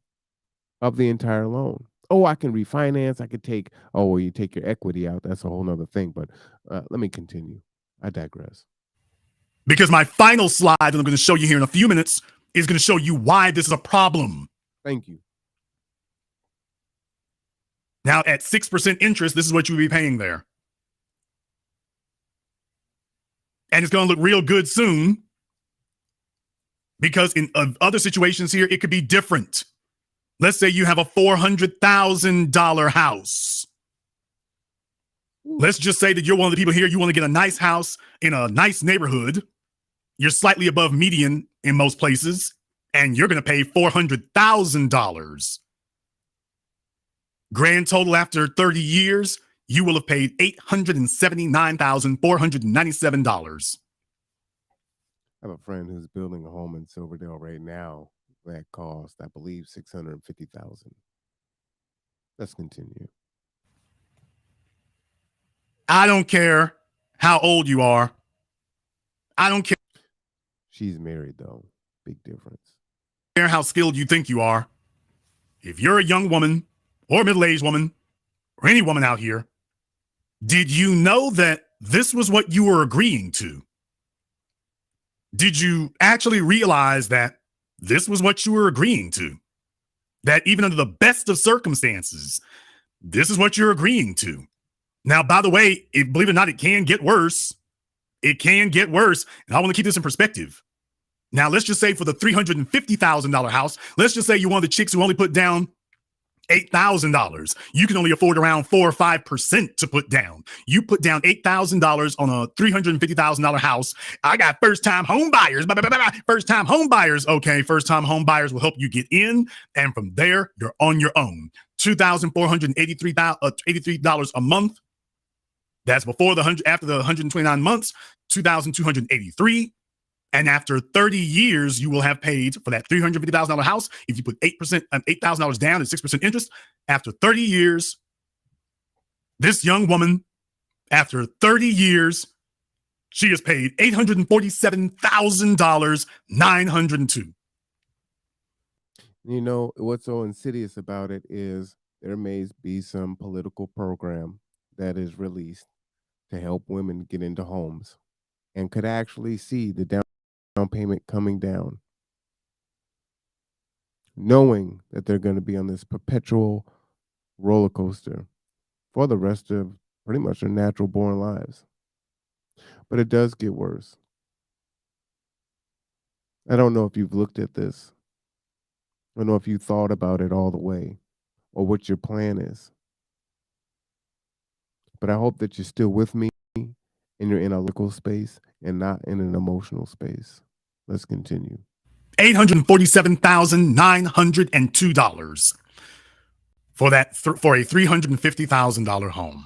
Speaker 1: of the entire loan. Oh, I can refinance. I could take, oh, well, you take your equity out. That's a whole nother thing. But let me continue. I digress.
Speaker 2: Because my final slide that I'm going to show you here in a few minutes is going to show you why this is a problem.
Speaker 1: Thank you.
Speaker 2: Now, at 6% interest, this is what you would be paying there. And it's going to look real good soon, because in other situations here, it could be different. Let's say you have a $400,000 house. Let's just say that you're one of the people here, you want to get a nice house in a nice neighborhood. You're slightly above median in most places, and you're going to pay $400,000. Grand total after 30 years, you will have paid $879,497.
Speaker 1: I have a friend who's building a home in Silverdale right now that cost, I believe, $650,000. Let's continue.
Speaker 2: I don't care how old you are. I don't care.
Speaker 1: She's married, though. Big difference.
Speaker 2: How skilled you think you are. If you're a young woman or middle-aged woman or any woman out here, did you know that this was what you were agreeing to? Did you actually realize that this was what you were agreeing to? That even under the best of circumstances, this is what you're agreeing to. Now, by the way, believe it or not, it can get worse. It can get worse. And I want to keep this in perspective. Now, let's just say for the $350,000 house, let's just say you're one of the chicks who only put down $8,000. You can only afford around 4 or 5% to put down. You put down $8,000 on a $350,000 house. I got first-time home buyers. First-time home buyers. Okay, first-time home buyers will help you get in, and from there, you're on your own. $2,483 a month. That's before after the 129 months, $2,283. And after 30 years, you will have paid for that $350,000 house. If you put $8,000 down and 6% interest, after 30 years, this young woman, after 30 years, she has paid $847,902.
Speaker 1: You know, what's so insidious about it is there may be some political program that is released to help women get into homes and could actually see the down payment coming down, knowing that they're going to be on this perpetual roller coaster for the rest of pretty much their natural born lives. But it does get worse. I don't know if you've looked at this. I don't know if you thought about it all the way or what your plan is. But I hope that you're still with me and you're in a logical space and not in an emotional space. Let's continue.
Speaker 2: $847,902 for a $350,000 home.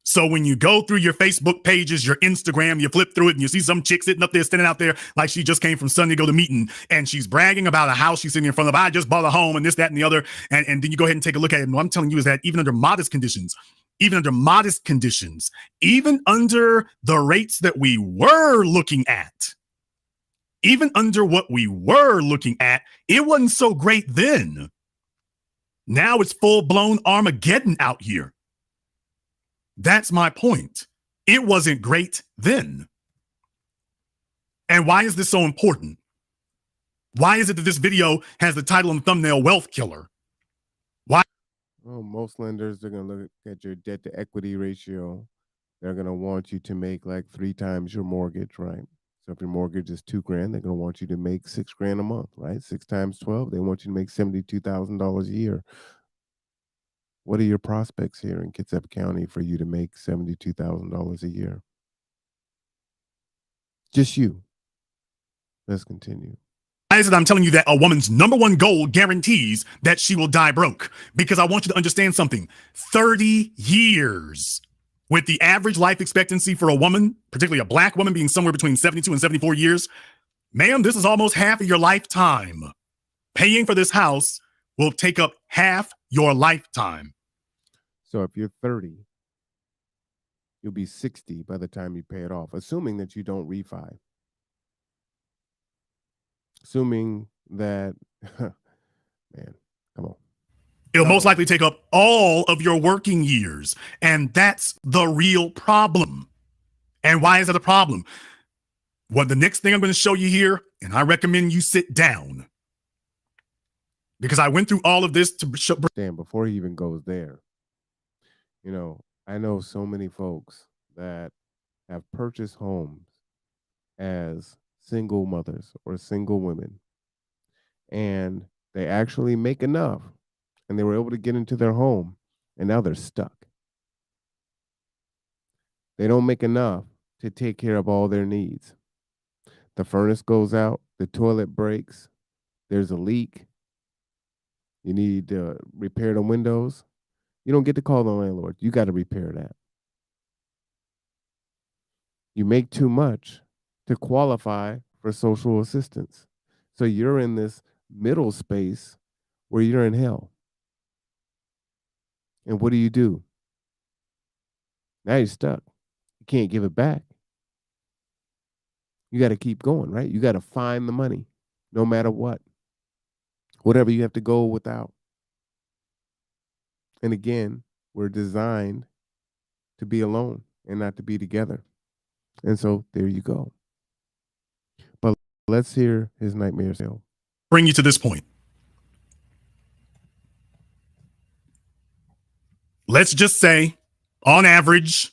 Speaker 2: So when you go through your Facebook pages, your Instagram, you flip through it and you see some chick sitting up there, standing out there like she just came from Sunday to go to meeting, and she's bragging about a house she's sitting in front of. I just bought a home and this, that, and the other. And then you go ahead and take a look at it. And what I'm telling you is that even under modest conditions, even under the rates that we were looking at, even under what we were looking at, it wasn't so great then. Now it's full-blown Armageddon out here. That's my point. It wasn't great then. And why is this so important? Why is it that this video has the title and thumbnail Wealth Killer? Why?
Speaker 1: Well, most lenders, they're going to look at your debt to equity ratio. They're going to want you to make like 3 times your mortgage, right? So if your mortgage is $2,000, they're going to want you to make $6,000 a month, right? 6 times 12, they want you to make $72,000 a year. What are your prospects here in Kitsap County for you to make $72,000 a year? Just you. Let's continue.
Speaker 2: Why is it I'm telling you that a woman's number one goal guarantees that she will die broke? Because I want you to understand something. 30 years, with the average life expectancy for a woman, particularly a black woman, being somewhere between 72 and 74 years, ma'am, this is almost half of your lifetime. Paying for this house will take up half your lifetime.
Speaker 1: So if you're 30, you'll be 60 by the time you pay it off, assuming that you don't refi. Assuming that, man, come on.
Speaker 2: It'll most likely take up all of your working years. And that's the real problem. And why is it a problem? Well, the next thing I'm going to show you here, and I recommend you sit down, because I went through all of this to show.
Speaker 1: Dan, before he even goes there, you know, I know so many folks that have purchased homes as single mothers or single women, and they actually make enough and they were able to get into their home, and now they're stuck. They don't make enough to take care of all their needs. The furnace goes out, the toilet breaks, there's a leak, you need to repair the windows. You don't get to call the landlord. You got to repair that. You make too much to qualify for social assistance. So you're in this middle space where you're in hell. And what do? Now you're stuck. You can't give it back. You got to keep going, right? You got to find the money no matter what. Whatever you have to go without. And again, we're designed to be alone and not to be together. And so there you go. But let's hear his nightmare sale.
Speaker 2: Bring you to this point. Let's just say, on average,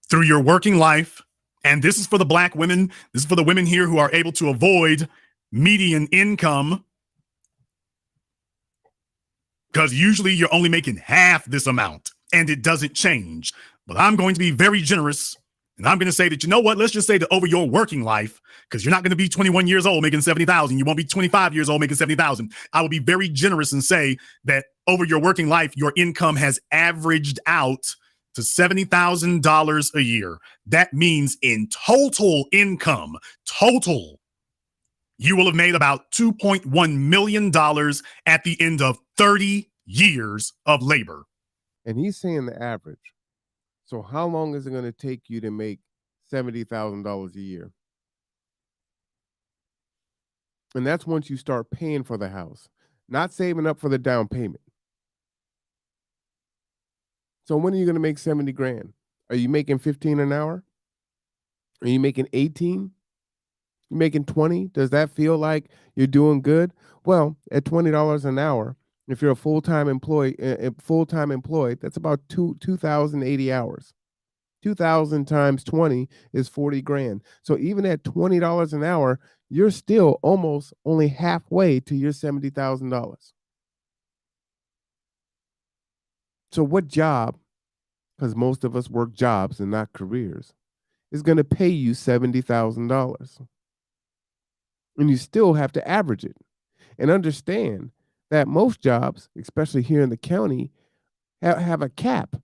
Speaker 2: through your working life, and this is for the black women, this is for the women here who are able to avoid median income, because usually you're only making half this amount and it doesn't change. But I'm going to be very generous, and I'm going to say that, you know what, let's just say that over your working life, because you're not going to be 21 years old making 70,000. You won't be 25 years old making 70,000. I will be very generous and say that over your working life, your income has averaged out to $70,000 a year. That means in total income, you will have made about $2.1 million at the end of 30 years of labor.
Speaker 1: And he's saying the average. So how long is it going to take you to make $70,000 a year? And that's once you start paying for the house, not saving up for the down payment. So when are you going to make 70 grand? Are you making 15 an hour? Are you making 18? You making 20? Does that feel like you're doing good? Well, at $20 an hour, if you're a full-time employee, that's about 2,080 hours. 2,000 times 20 is 40 grand. So even at $20 an hour, you're still almost only halfway to your $70,000. So what job, because most of us work jobs and not careers, is going to pay you $70,000? And you still have to average it and understand that most jobs, especially here in the county, have a cap.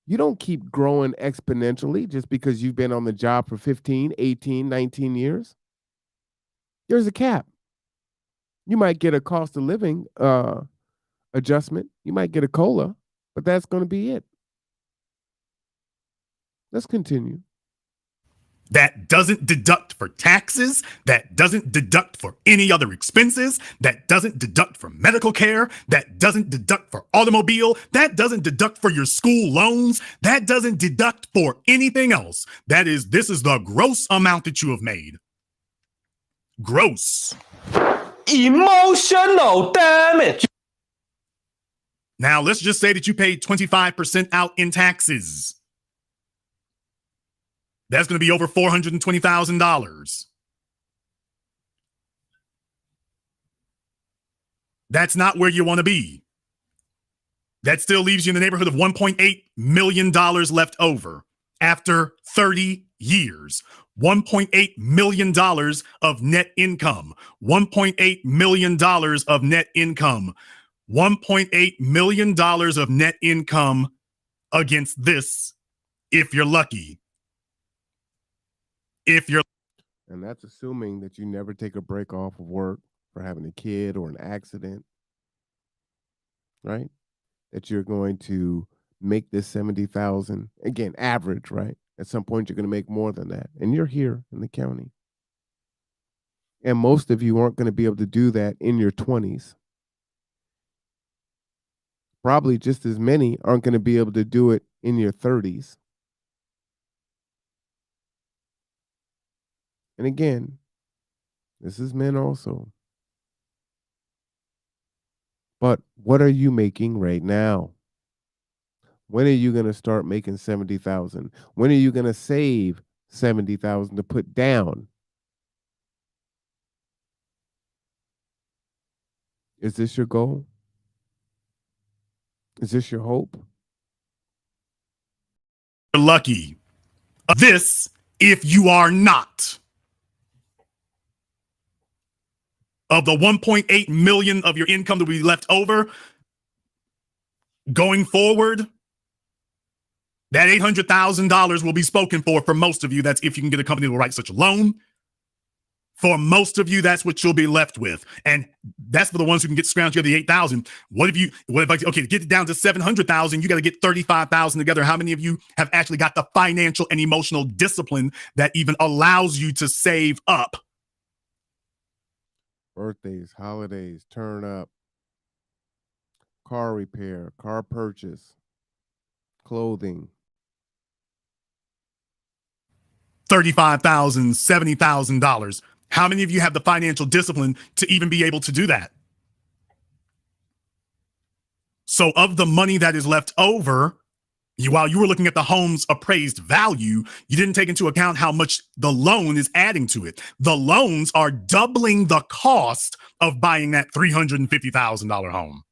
Speaker 1: You don't keep growing exponentially just because you've been on the job for 15, 18, 19 years. There's a cap. You might get a cost of living adjustment. You might get a COLA, but that's going to be it. Let's continue.
Speaker 2: that doesn't deduct for taxes, that doesn't deduct for any other expenses, that doesn't deduct for medical care, that doesn't deduct for automobile, that doesn't deduct for your school loans, that doesn't deduct for anything else. This is the gross amount that you have made. Gross.
Speaker 3: Emotional damage.
Speaker 2: Now, let's just say that you paid 25% out in taxes. That's going to be over $420,000. That's not where you want to be. That still leaves you in the neighborhood of $1.8 million left over after 30 years. $1.8 million of net income. $1.8 million of net income. $1.8 million of net income against this, if you're lucky.
Speaker 1: And that's assuming that you never take a break off of work for having a kid or an accident, right? That you're going to make this 70,000, again, average, right? At some point, you're going to make more than that. And you're here in the county. And most of you aren't going to be able to do that in your 20s. Probably just as many aren't going to be able to do it in your 30s. And again, this is men also. But what are you making right now? When are you going to start making 70,000? When are you going to save 70,000 to put down? Is this your goal? Is this your hope?
Speaker 2: You're lucky. This, if you are not. Of the 1.8 million of your income that will be left over going forward, that $800,000 will be spoken for most of you. That's if you can get a company to write such a loan. For most of you, that's what you'll be left with. And that's for the ones who can get scrounged together the 8,000. What if to get it down to 700,000, you got to get 35,000 together. How many of you have actually got the financial and emotional discipline that even allows you to save up?
Speaker 1: Birthdays, holidays, turn up, car repair, car purchase, clothing.
Speaker 2: $35,000, $70,000. How many of you have the financial discipline to even be able to do that? So of the money that is left over, while you were looking at the home's appraised value, you didn't take into account how much the loan is adding to it. The loans are doubling the cost of buying that $350,000 home.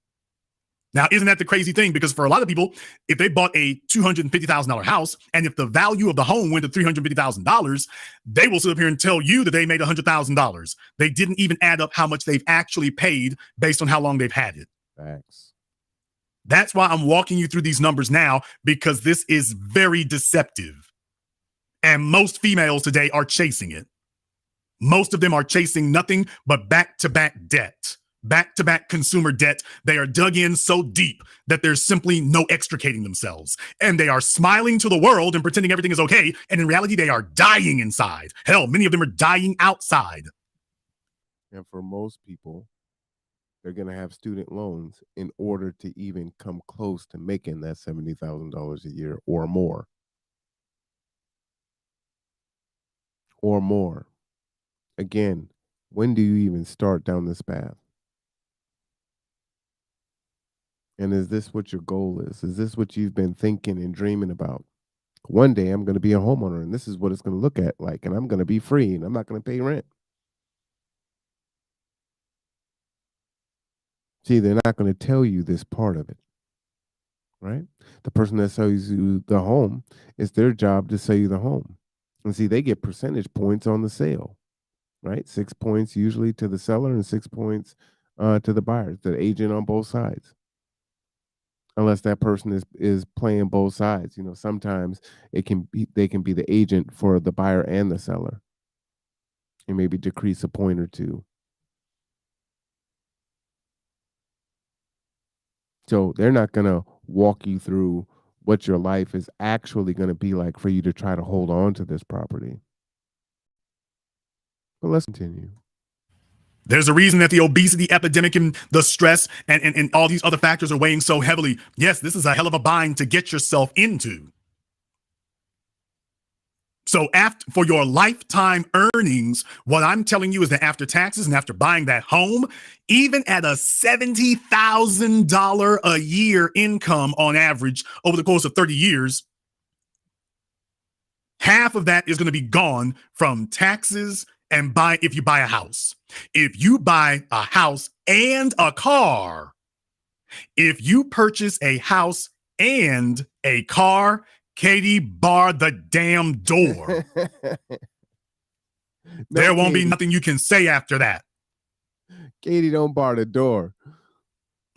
Speaker 2: Now, isn't that the crazy thing? Because for a lot of people, if they bought a $250,000 house, and if the value of the home went to $350,000, they will sit up here and tell you that they made $100,000. They didn't even add up how much they've actually paid based on how long they've had it.
Speaker 1: Facts.
Speaker 2: That's why I'm walking you through these numbers now, because this is very deceptive. And most females today are chasing it. Most of them are chasing nothing but back-to-back debt. Back-to-back consumer debt. They are dug in so deep that there's simply no extricating themselves. And they are smiling to the world and pretending everything is okay. And in reality, they are dying inside. Hell, many of them are dying outside.
Speaker 1: And for most people, they're going to have student loans in order to even come close to making that $70,000 a year or more. Or more. Again, when do you even start down this path? And is this what your goal is? Is this what you've been thinking and dreaming about? One day I'm going to be a homeowner, and this is what it's going to look at like, and I'm going to be free, and I'm not going to pay rent. See, they're not going to tell you this part of it, right? The person that sells you the home, it's their job to sell you the home. And see, they get percentage points on the sale, right? 6 points usually to the seller and 6 points to the buyer, the agent on both sides. Unless that person is playing both sides. You know, sometimes they can be the agent for the buyer and the seller, and maybe decrease a point or two. So they're not going to walk you through what your life is actually going to be like for you to try to hold on to this property. But let's continue.
Speaker 2: There's a reason that the obesity epidemic and the stress and all these other factors are weighing so heavily. Yes, this is a hell of a bind to get yourself into. So for your lifetime earnings, what I'm telling you is that after taxes and after buying that home, even at a $70,000 a year income on average over the course of 30 years, half of that is going to be gone from taxes and if you buy a house. If you buy a house and a car, if you purchase a house and a car, Katie, bar the damn door. There won't be nothing you can say after that.
Speaker 1: Katie, don't bar the door.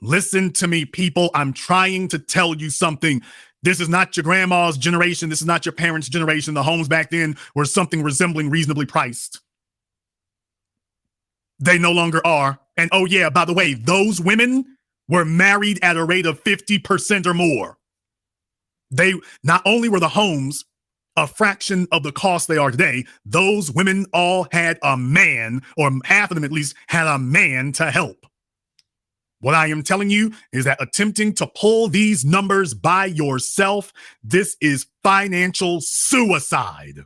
Speaker 2: Listen to me, people. I'm trying to tell you something. This is not your grandma's generation. This is not your parents' generation. The homes back then were something resembling reasonably priced. They no longer are. And oh yeah, by the way, those women were married at a rate of 50% or more. They not only were the homes a fraction of the cost they are today, those women all had a man, or half of them at least had a man to help. What I am telling you is that attempting to pull these numbers by yourself, this is financial suicide.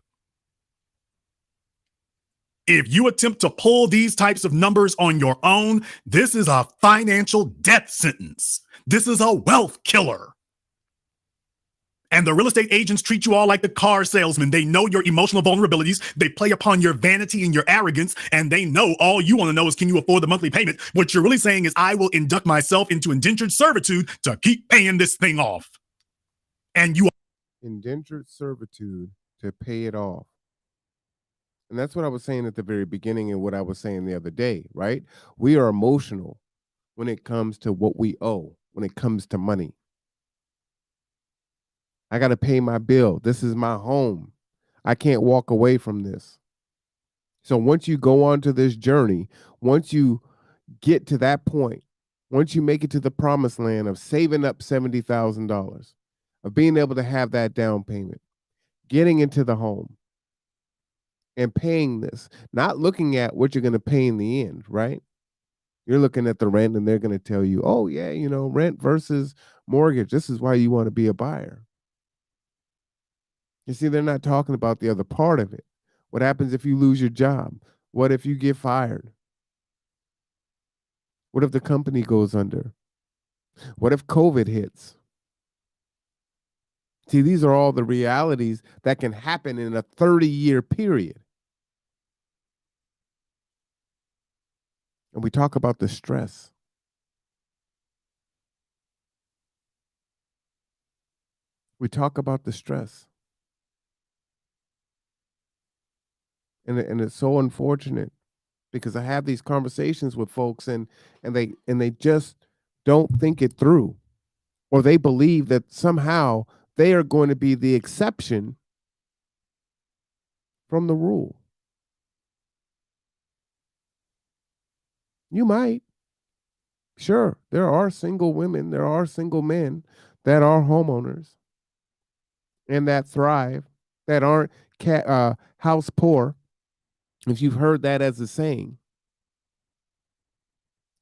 Speaker 2: If you attempt to pull these types of numbers on your own, this is a financial death sentence. This is a wealth killer. And the real estate agents treat you all like the car salesman. They know your emotional vulnerabilities. They play upon your vanity and your arrogance. And they know all you want to know is, can you afford the monthly payment? What you're really saying is, I will induct myself into indentured servitude to keep paying this thing off. And you
Speaker 1: indentured servitude to pay it off. And that's what I was saying at the very beginning and what I was saying the other day, right? We are emotional when it comes to what we owe, when it comes to money. I got to pay my bill. This is my home. I can't walk away from this. So once you go on to this journey, once you get to that point, once you make it to the promised land of saving up $70,000, of being able to have that down payment, getting into the home, and paying this, not looking at what you're going to pay in the end, right? You're looking at the rent and they're going to tell you, oh, yeah, rent versus mortgage. This is why you want to be a buyer. You see, they're not talking about the other part of it. What happens if you lose your job? What if you get fired? What if the company goes under? What if COVID hits? See, these are all the realities that can happen in a 30-year period. And we talk about the stress. We talk about the stress. And it's so unfortunate because I have these conversations with folks and they just don't think it through, or they believe that somehow they are going to be the exception from the rule. You might. Sure, there are single women, there are single men that are homeowners and that thrive, that aren't house poor. If you've heard that as a saying,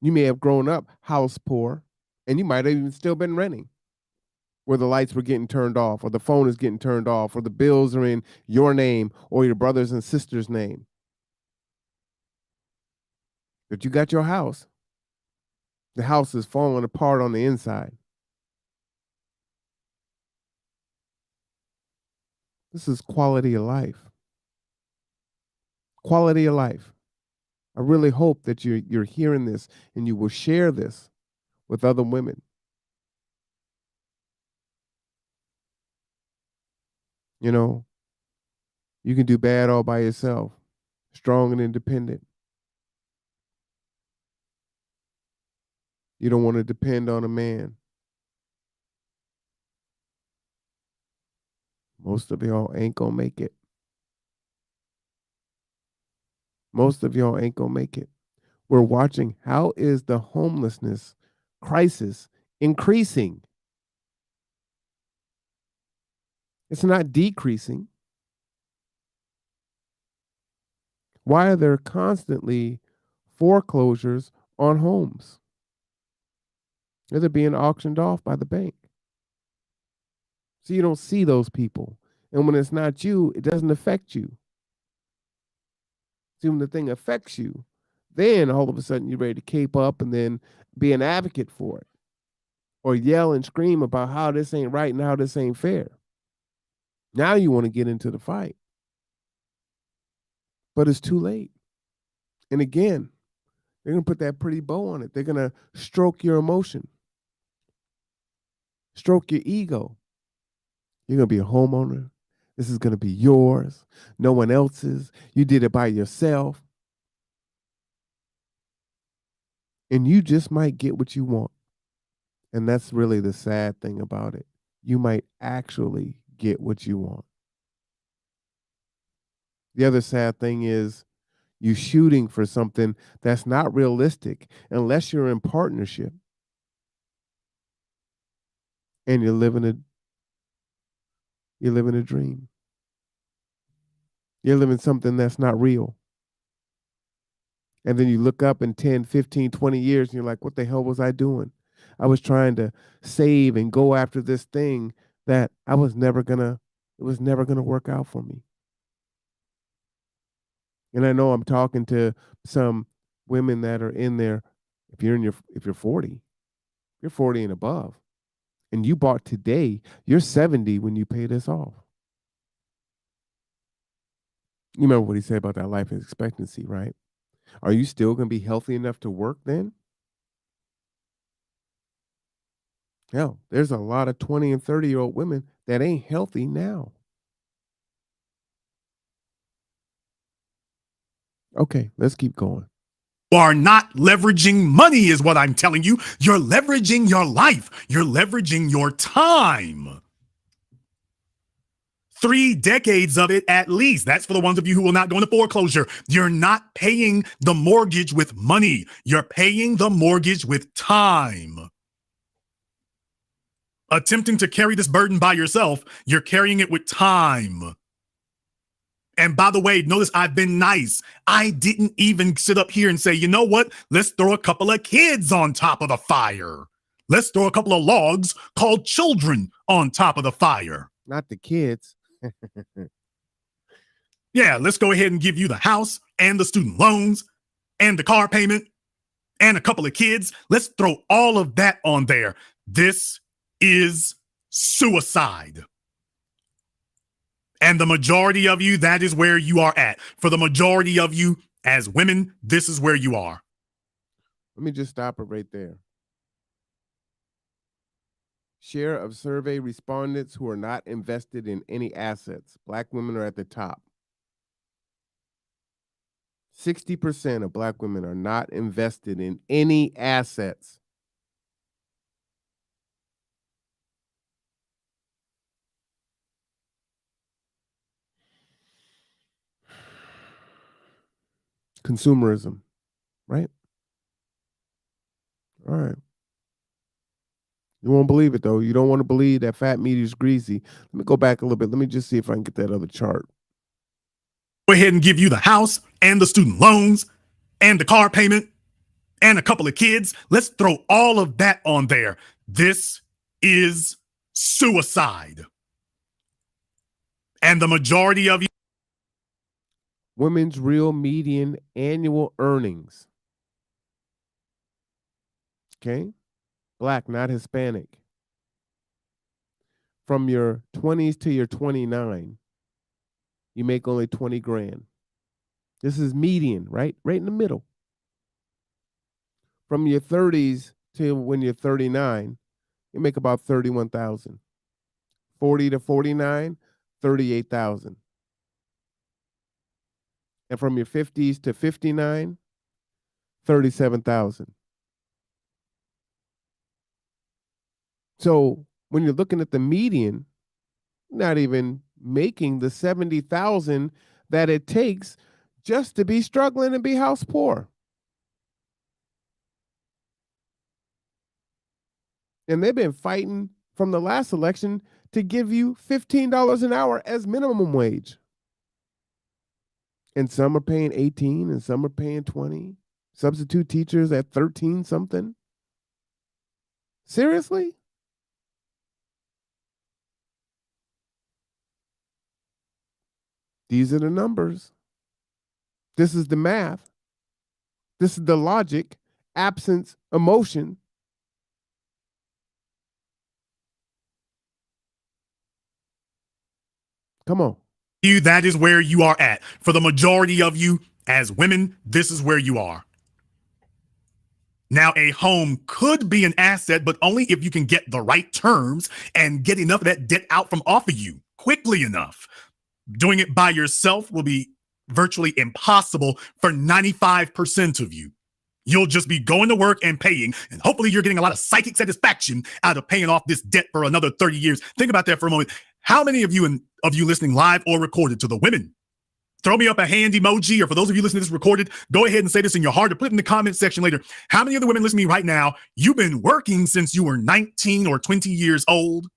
Speaker 1: you may have grown up house poor and you might have even still been renting, where the lights were getting turned off, or the phone is getting turned off, or the bills are in your name or your brother's and sister's name. But you got your house. The house is falling apart on the inside. This is quality of life. Quality of life. I really hope that you're hearing this and you will share this with other women. You can do bad all by yourself, strong and independent. You don't want to depend on a man. Most of y'all ain't gonna make it. Most of y'all ain't gonna make it. We're watching, how is the homelessness crisis increasing? It's not decreasing. Why are there constantly foreclosures on homes? They're being auctioned off by the bank. So you don't see those people. And when it's not you, it doesn't affect you. See, when the thing affects you, then all of a sudden you're ready to cape up and then be an advocate for it, or yell and scream about how this ain't right and how this ain't fair. Now you want to get into the fight. But it's too late. And again, they're going to put that pretty bow on it. They're going to stroke your emotion, stroke your ego. You're going to be a homeowner. This is going to be yours, no one else's. You did it by yourself. And you just might get what you want. And that's really the sad thing about it. You might actually get what you want. The other sad thing is you shooting for something that's not realistic unless you're in partnership and you're living a dream. You're living something that's not real. And then you look up in 10, 15, 20 years and you're like, what the hell was I doing? I was trying to save and go after this thing that it was never gonna work out for me. And I know I'm talking to some women that are in there. If you're 40, you're 40 and above, and you bought today, you're 70 when you pay this off. You remember what he said about that life expectancy, right? Are you still going to be healthy enough to work then? Hell, there's a lot of 20 and 30-year-old women that ain't healthy now. Okay, let's keep going.
Speaker 2: You are not leveraging money is what I'm telling you. You're leveraging your life. You're leveraging your time. 3 decades of it at least. That's for the ones of you who will not go into foreclosure. You're not paying the mortgage with money. You're paying the mortgage with time. Attempting to carry this burden by yourself, you're carrying it with time. And by the way, notice I've been nice. I didn't even sit up here and say, you know what? Let's throw a couple of kids on top of the fire. Let's throw a couple of logs called children on top of the fire.
Speaker 1: Not the kids.
Speaker 2: Yeah, let's go ahead and give you the house and the student loans and the car payment and a couple of kids. Let's throw all of that on there. This is suicide. And the majority of you, that is where you are at. For the majority of you as women, this is where you are.
Speaker 1: Let me just stop it right there. Share of survey respondents who are not invested in any assets. Black women are at the top. 60% of Black women are not invested in any assets. Consumerism, right? All right. You won't believe it, though. You don't want to believe that fat meat is greasy. Let me go back a little bit. Let me just see if I can get that other chart.
Speaker 2: Go ahead and give you the house and the student loans and the car payment and a couple of kids. Let's throw all of that on there. This is suicide. And the majority of you.
Speaker 1: Women's real median annual earnings. Okay? Black, not Hispanic. From your 20s to your 29, you make only 20 grand. This is median, right? Right in the middle. From your 30s to when you're 39, you make about 31,000. 40 to 49, 38,000. And from your 50s to 59, 37,000. So when you're looking at the median, not even making the 70,000 that it takes just to be struggling and be house poor. And they've been fighting from the last election to give you $15 an hour as minimum wage. And some are paying 18 and some are paying 20. Substitute teachers at 13 something. Seriously? These are the numbers. This is the math. This is the logic, absence, emotion. Come on.
Speaker 2: That is where you are at. For the majority of you as women, this is where you are. Now, a home could be an asset, but only if you can get the right terms and get enough of that debt out from off of you quickly enough. Doing it by yourself will be virtually impossible for 95% of you. You'll just be going to work and paying, and hopefully you're getting a lot of psychic satisfaction out of paying off this debt for another 30 years. Think about that for a moment. How many of you listening live or recorded, to the women, throw me up a hand emoji, or for those of you listening to this recorded, go ahead and say this in your heart or put it in the comment section later. How many of the women listening to me right now, you've been working since you were 19 or 20 years old?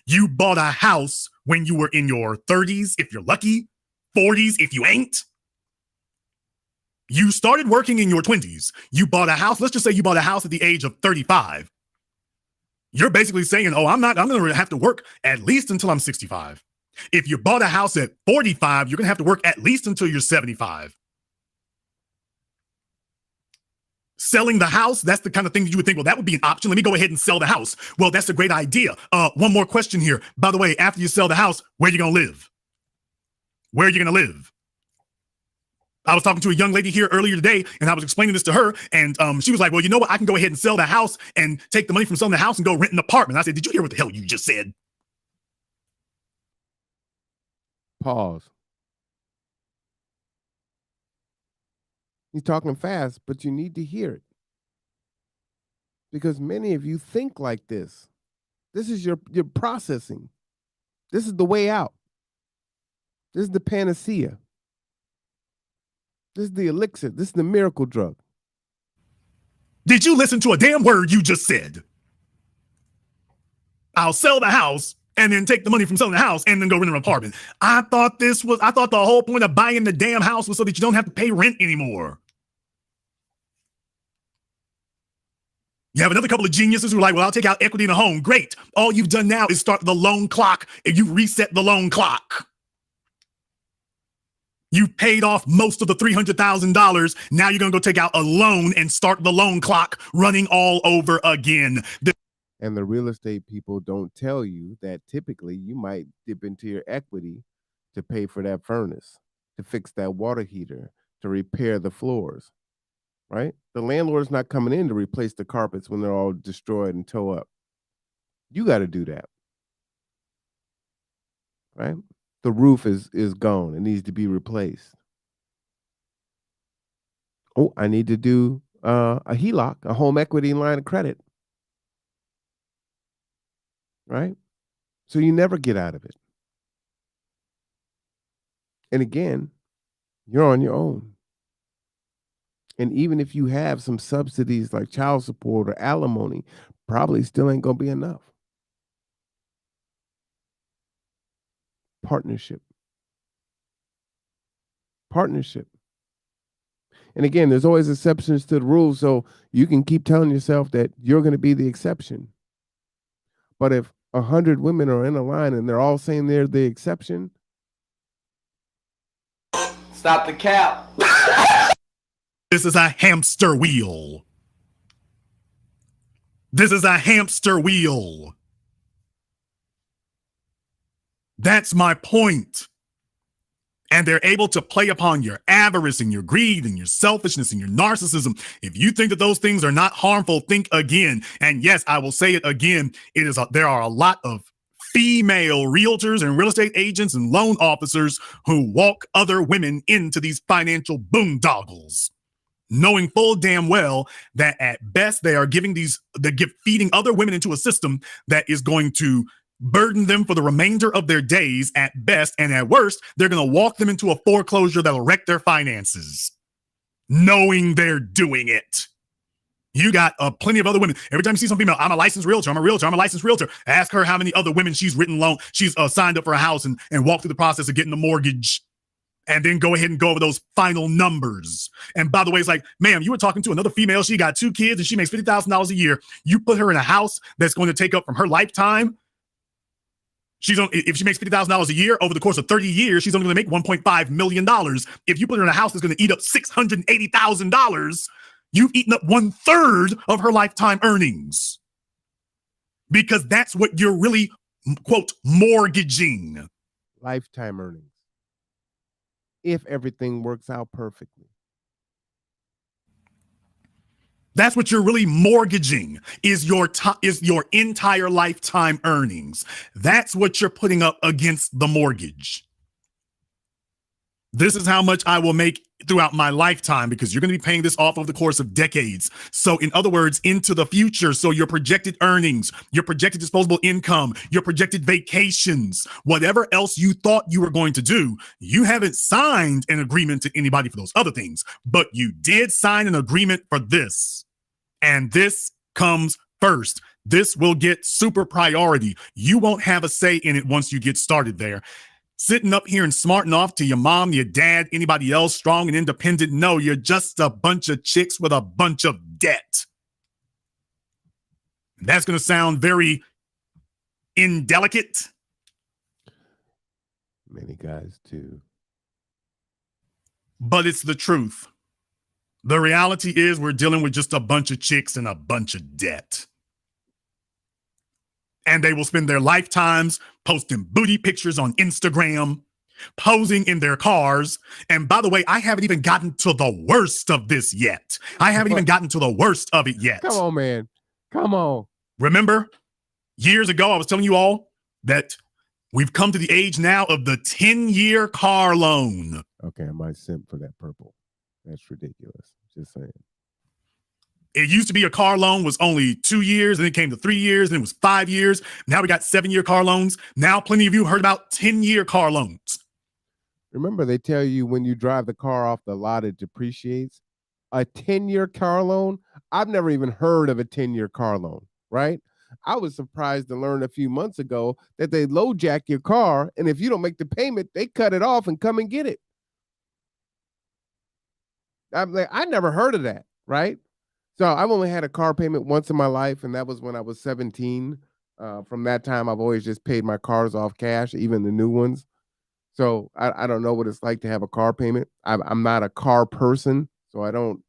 Speaker 2: You bought a house when you were in your 30s, if you're lucky, 40s, if you ain't. You started working in your 20s. You bought a house. Let's just say you bought a house at the age of 35. You're basically saying, I'm going to have to work at least until I'm 65. If you bought a house at 45, you're going to have to work at least until you're 75. Selling the house, that's the kind of thing that you would think, well, that would be an option. Let me go ahead and sell the house. Well, that's a great idea. One more question here. By the way, after you sell the house, where are you going to live? Where are you going to live? I was talking to a young lady here earlier today, and I was explaining this to her, and she was like, well, you know what? I can go ahead and sell the house and take the money from selling the house and go rent an apartment. I said, did you hear what the hell you just said?
Speaker 1: Pause. He's talking fast, but you need to hear it. Because many of you think like this. This is your processing. This is the way out. This is the panacea. This is the elixir. This is the miracle drug.
Speaker 2: Did you listen to a damn word you just said? I'll sell the house and then take the money from selling the house and then go rent an apartment. I thought the whole point of buying the damn house was so that you don't have to pay rent anymore. You have another couple of geniuses who are like, well, I'll take out equity in a home. Great. All you've done now is start the loan clock, and you reset the loan clock. You paid off most of the $300,000. Now you're going to go take out a loan and start the loan clock running all over again.
Speaker 1: And the real estate people don't tell you that typically you might dip into your equity to pay for that furnace, to fix that water heater, to repair the floors, right? The landlord's not coming in to replace the carpets when they're all destroyed and toe up. You got to do that, right? The roof is gone. It needs to be replaced. Oh, I need to do a HELOC, a home equity line of credit. Right? So you never get out of it. And again, you're on your own. And even if you have some subsidies like child support or alimony, probably still ain't going to be enough. Partnership. And again, there's always exceptions to the rules, so you can keep telling yourself that you're going to be the exception. But if 100 women are in a line and they're all saying they're the exception,
Speaker 3: stop the cap.
Speaker 2: This is a hamster wheel. This is a hamster wheel. That's my point. And they're able to play upon your avarice and your greed and your selfishness and your narcissism. If you think that those things are not harmful, think again. And yes, I will say it again. There are a lot of female realtors and real estate agents and loan officers who walk other women into these financial boondoggles, knowing full damn well that at best they're feeding other women into a system that is going to burden them for the remainder of their days at best, and at worst, they're going to walk them into a foreclosure that'll wreck their finances, knowing they're doing it. You got plenty of other women. Every time you see some female, I'm a licensed realtor, I'm a licensed realtor. Ask her how many other women she's signed up for a house and walked through the process of getting a mortgage and then go ahead and go over those final numbers. And by the way, it's like, ma'am, you were talking to another female. She got 2 kids and she makes $50,000 a year. You put her in a house that's going to take up from her lifetime. If she makes $50,000 a year over the course of 30 years, she's only going to make $1.5 million. If you put her in a house that's going to eat up $680,000, you've eaten up 1/3 of her lifetime earnings. Because that's what you're really, quote, mortgaging.
Speaker 1: Lifetime earnings. If everything works out perfectly.
Speaker 2: That's what you're really mortgaging is your entire lifetime earnings. That's what you're putting up against the mortgage. This is how much I will make throughout my lifetime because you're going to be paying this off over the course of decades. So in other words, into the future. So your projected earnings, your projected disposable income, your projected vacations, whatever else you thought you were going to do, you haven't signed an agreement to anybody for those other things, but you did sign an agreement for this. And this comes first. This will get super priority. You won't have a say in it once you get started there. Sitting up here and smarting off to your mom, your dad, anybody else strong and independent. No, you're just a bunch of chicks with a bunch of debt. That's going to sound very indelicate.
Speaker 1: Many guys too.
Speaker 2: But it's the truth. The reality is we're dealing with just a bunch of chicks and a bunch of debt. And they will spend their lifetimes posting booty pictures on Instagram, posing in their cars. And by the way, I haven't even gotten to the worst of this yet. I haven't even gotten to the worst of it yet.
Speaker 1: Come on, man. Come on.
Speaker 2: Remember, years ago, I was telling you all that we've come to the age now of the 10-year car loan.
Speaker 1: Okay, I might simp for that purple. That's ridiculous. Just saying.
Speaker 2: It used to be a car loan was only 2 years, and it came to 3 years, and it was 5 years. Now we got 7-year car loans. Now plenty of you heard about 10-year car loans.
Speaker 1: Remember, they tell you when you drive the car off the lot, it depreciates. A 10-year car loan? I've never even heard of a 10-year car loan, right? I was surprised to learn a few months ago that they low jack your car, and if you don't make the payment, they cut it off and come and get it. I'm like, I never heard of that, right? So I've only had a car payment once in my life, and that was when I was 17. From that time, I've always just paid my cars off cash, even the new ones. So I don't know what it's like to have a car payment. I'm not a car person, so I don't,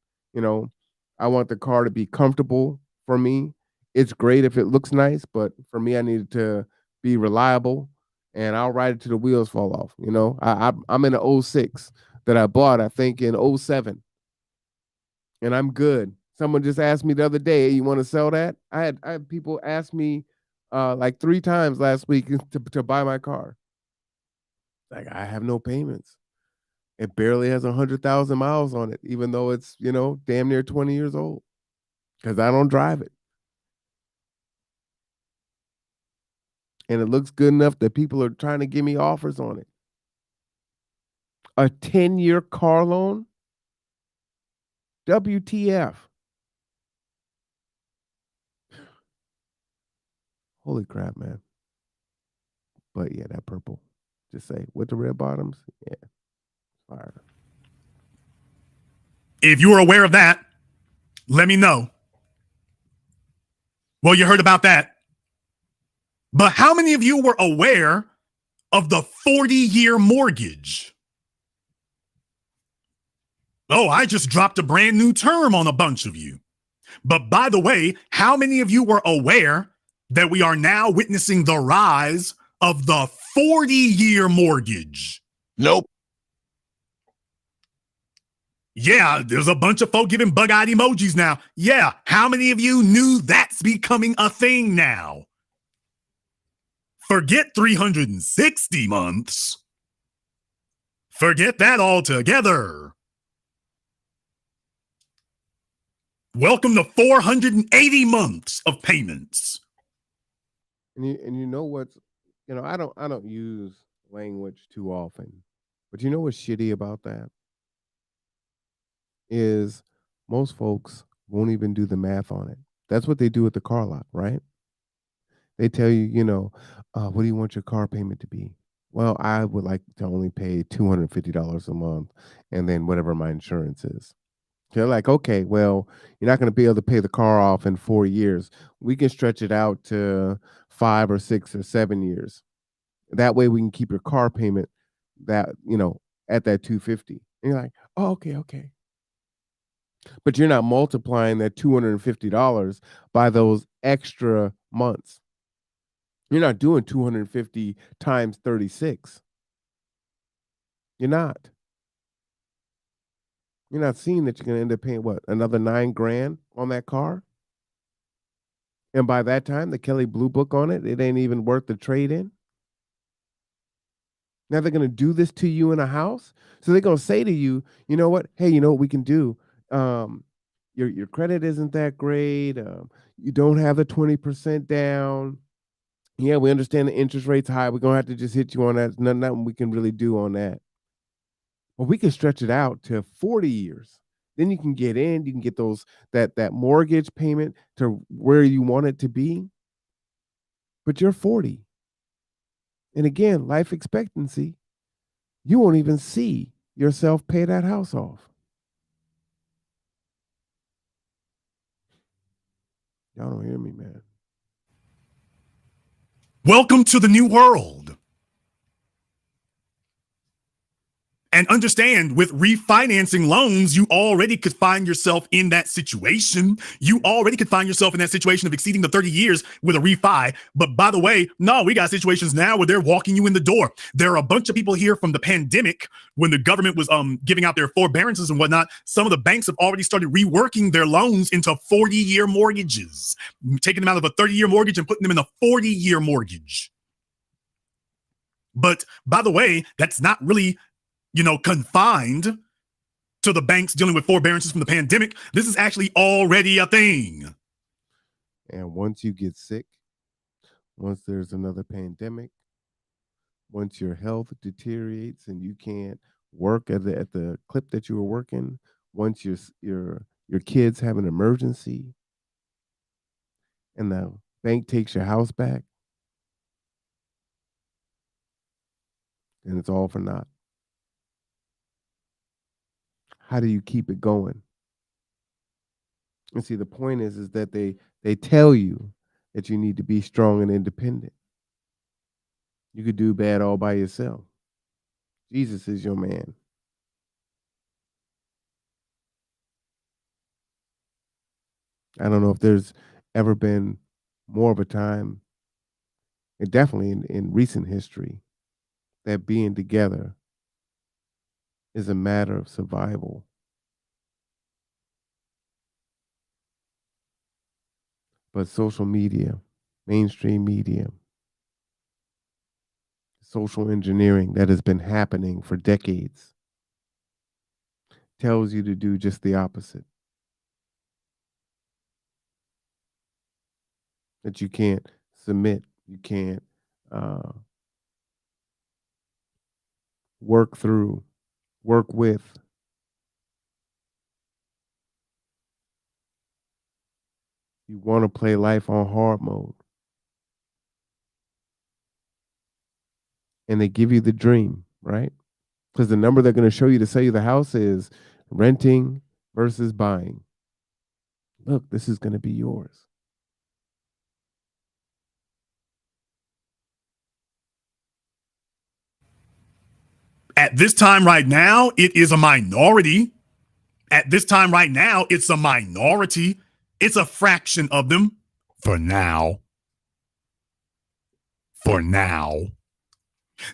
Speaker 1: I want the car to be comfortable for me. It's great if it looks nice, but for me, I need it to be reliable, and I'll ride it till the wheels fall off. I'm in an 06 that I bought, I think, in 07, and I'm good. Someone just asked me the other day, "You want to sell that?" I had people ask me like 3 times last week to buy my car. Like, I have no payments. It barely has 100,000 miles on it, even though it's, damn near 20 years old, because I don't drive it. And it looks good enough that people are trying to give me offers on it. A 10-year car loan? WTF. Holy crap, man. But yeah, that purple. Just say, with the red bottoms, yeah. Fire.
Speaker 2: If you were aware of that, let me know. Well, you heard about that. But how many of you were aware of the 40-year mortgage? Oh, I just dropped a brand new term on a bunch of you. But by the way, how many of you were aware that we are now witnessing the rise of the 40-year mortgage?
Speaker 4: Nope.
Speaker 2: Yeah, there's a bunch of folk giving bug-eyed emojis now. Yeah, how many of you knew that's becoming a thing now? Forget 360 months. Forget that altogether. Welcome to 480 months of payments.
Speaker 1: And you know what's, I don't use language too often, but you know what's shitty about that? Is most folks won't even do the math on it. That's what they do at the car lot, right? They tell you, what do you want your car payment to be? Well, I would like to only pay $250 a month and then whatever my insurance is. They're like, okay, well, you're not going to be able to pay the car off in 4 years. We can stretch it out to 5 or 6 or 7 years. That way we can keep your car payment that, at that 250. And you're like, oh, okay, okay. But you're not multiplying that $250 by those extra months. You're not doing 250 times 36. You're not. You're not seeing that you're going to end up paying what, another 9 grand on that car? And by that time, the Kelly Blue Book on it, it ain't even worth the trade in. Now they're going to do this to you in a house. So they're going to say to you, you know what? Hey, you know what we can do? Your credit isn't that great. You don't have the 20% down. Yeah, we understand the interest rate's high. We're gonna have to just hit you on that. Nothing we can really do on that. But we can stretch it out to 40 years. Then you can get in, you can get that mortgage payment to where you want it to be. But you're 40. And again, life expectancy, you won't even see yourself pay that house off. Y'all don't hear me, man.
Speaker 2: Welcome to the new world. And understand, with refinancing loans, you already could find yourself in that situation. You already could find yourself in that situation of exceeding the 30 years with a refi. But by the way, no, we got situations now where they're walking you in the door. There are a bunch of people here from the pandemic when the government was giving out their forbearances and whatnot. Some of the banks have already started reworking their loans into 40-year mortgages, taking them out of a 30-year mortgage and putting them in a 40-year mortgage. But by the way, that's not really confined to the banks dealing with forbearances from the pandemic. This is actually already a thing.
Speaker 1: And once you get sick, once there's another pandemic, once your health deteriorates and you can't work at the clip that you were working, once your kids have an emergency and the bank takes your house back, and it's all for naught. How do you keep it going? And see, the point is that they tell you that you need to be strong and independent. You could do bad all by yourself. Jesus is your man. I don't know if there's ever been more of a time, and definitely in recent history, that being together is a matter of survival. But social media, mainstream media, social engineering that has been happening for decades tells you to do just the opposite. That you can't submit, you can't work through, work with. You want to play life on hard mode. And they give you the dream, right? Because the number they're going to show you to sell you the house is renting versus buying. Look, this is going to be yours.
Speaker 2: At this time right now, it is a minority. At this time right now, it's a minority. It's a fraction of them for now. For now.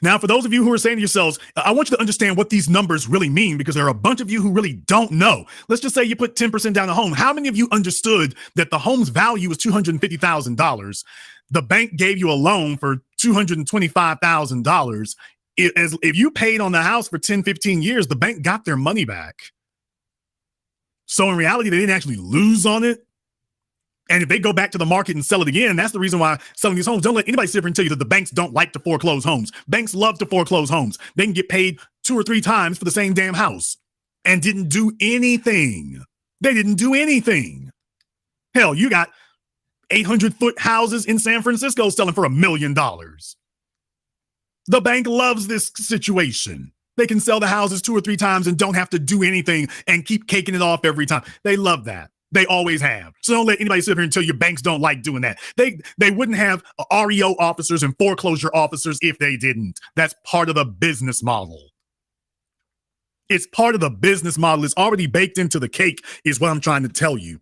Speaker 2: Now, for those of you who are saying to yourselves, I want you to understand what these numbers really mean, because there are a bunch of you who really don't know. Let's just say you put 10% down the home. How many of you understood that the home's value is $250,000? The bank gave you a loan for $225,000. If you paid on the house for 10, 15 years, the bank got their money back. So in reality, they didn't actually lose on it. And if they go back to the market and sell it again, that's the reason why selling these homes. Don't let anybody sit here and tell you that the banks don't like to foreclose homes. Banks love to foreclose homes. They can get paid 2 or 3 times for the same damn house and didn't do anything. They didn't do anything. Hell, you got 800-foot houses in San Francisco selling for $1 million. The bank loves this situation. They can sell the houses 2 or 3 times and don't have to do anything and keep caking it off every time. They love that. They always have. So don't let anybody sit here and tell you banks don't like doing that. They wouldn't have REO officers and foreclosure officers if they didn't. That's part of the business model. It's part of the business model. It's already baked into the cake, is what I'm trying to tell you.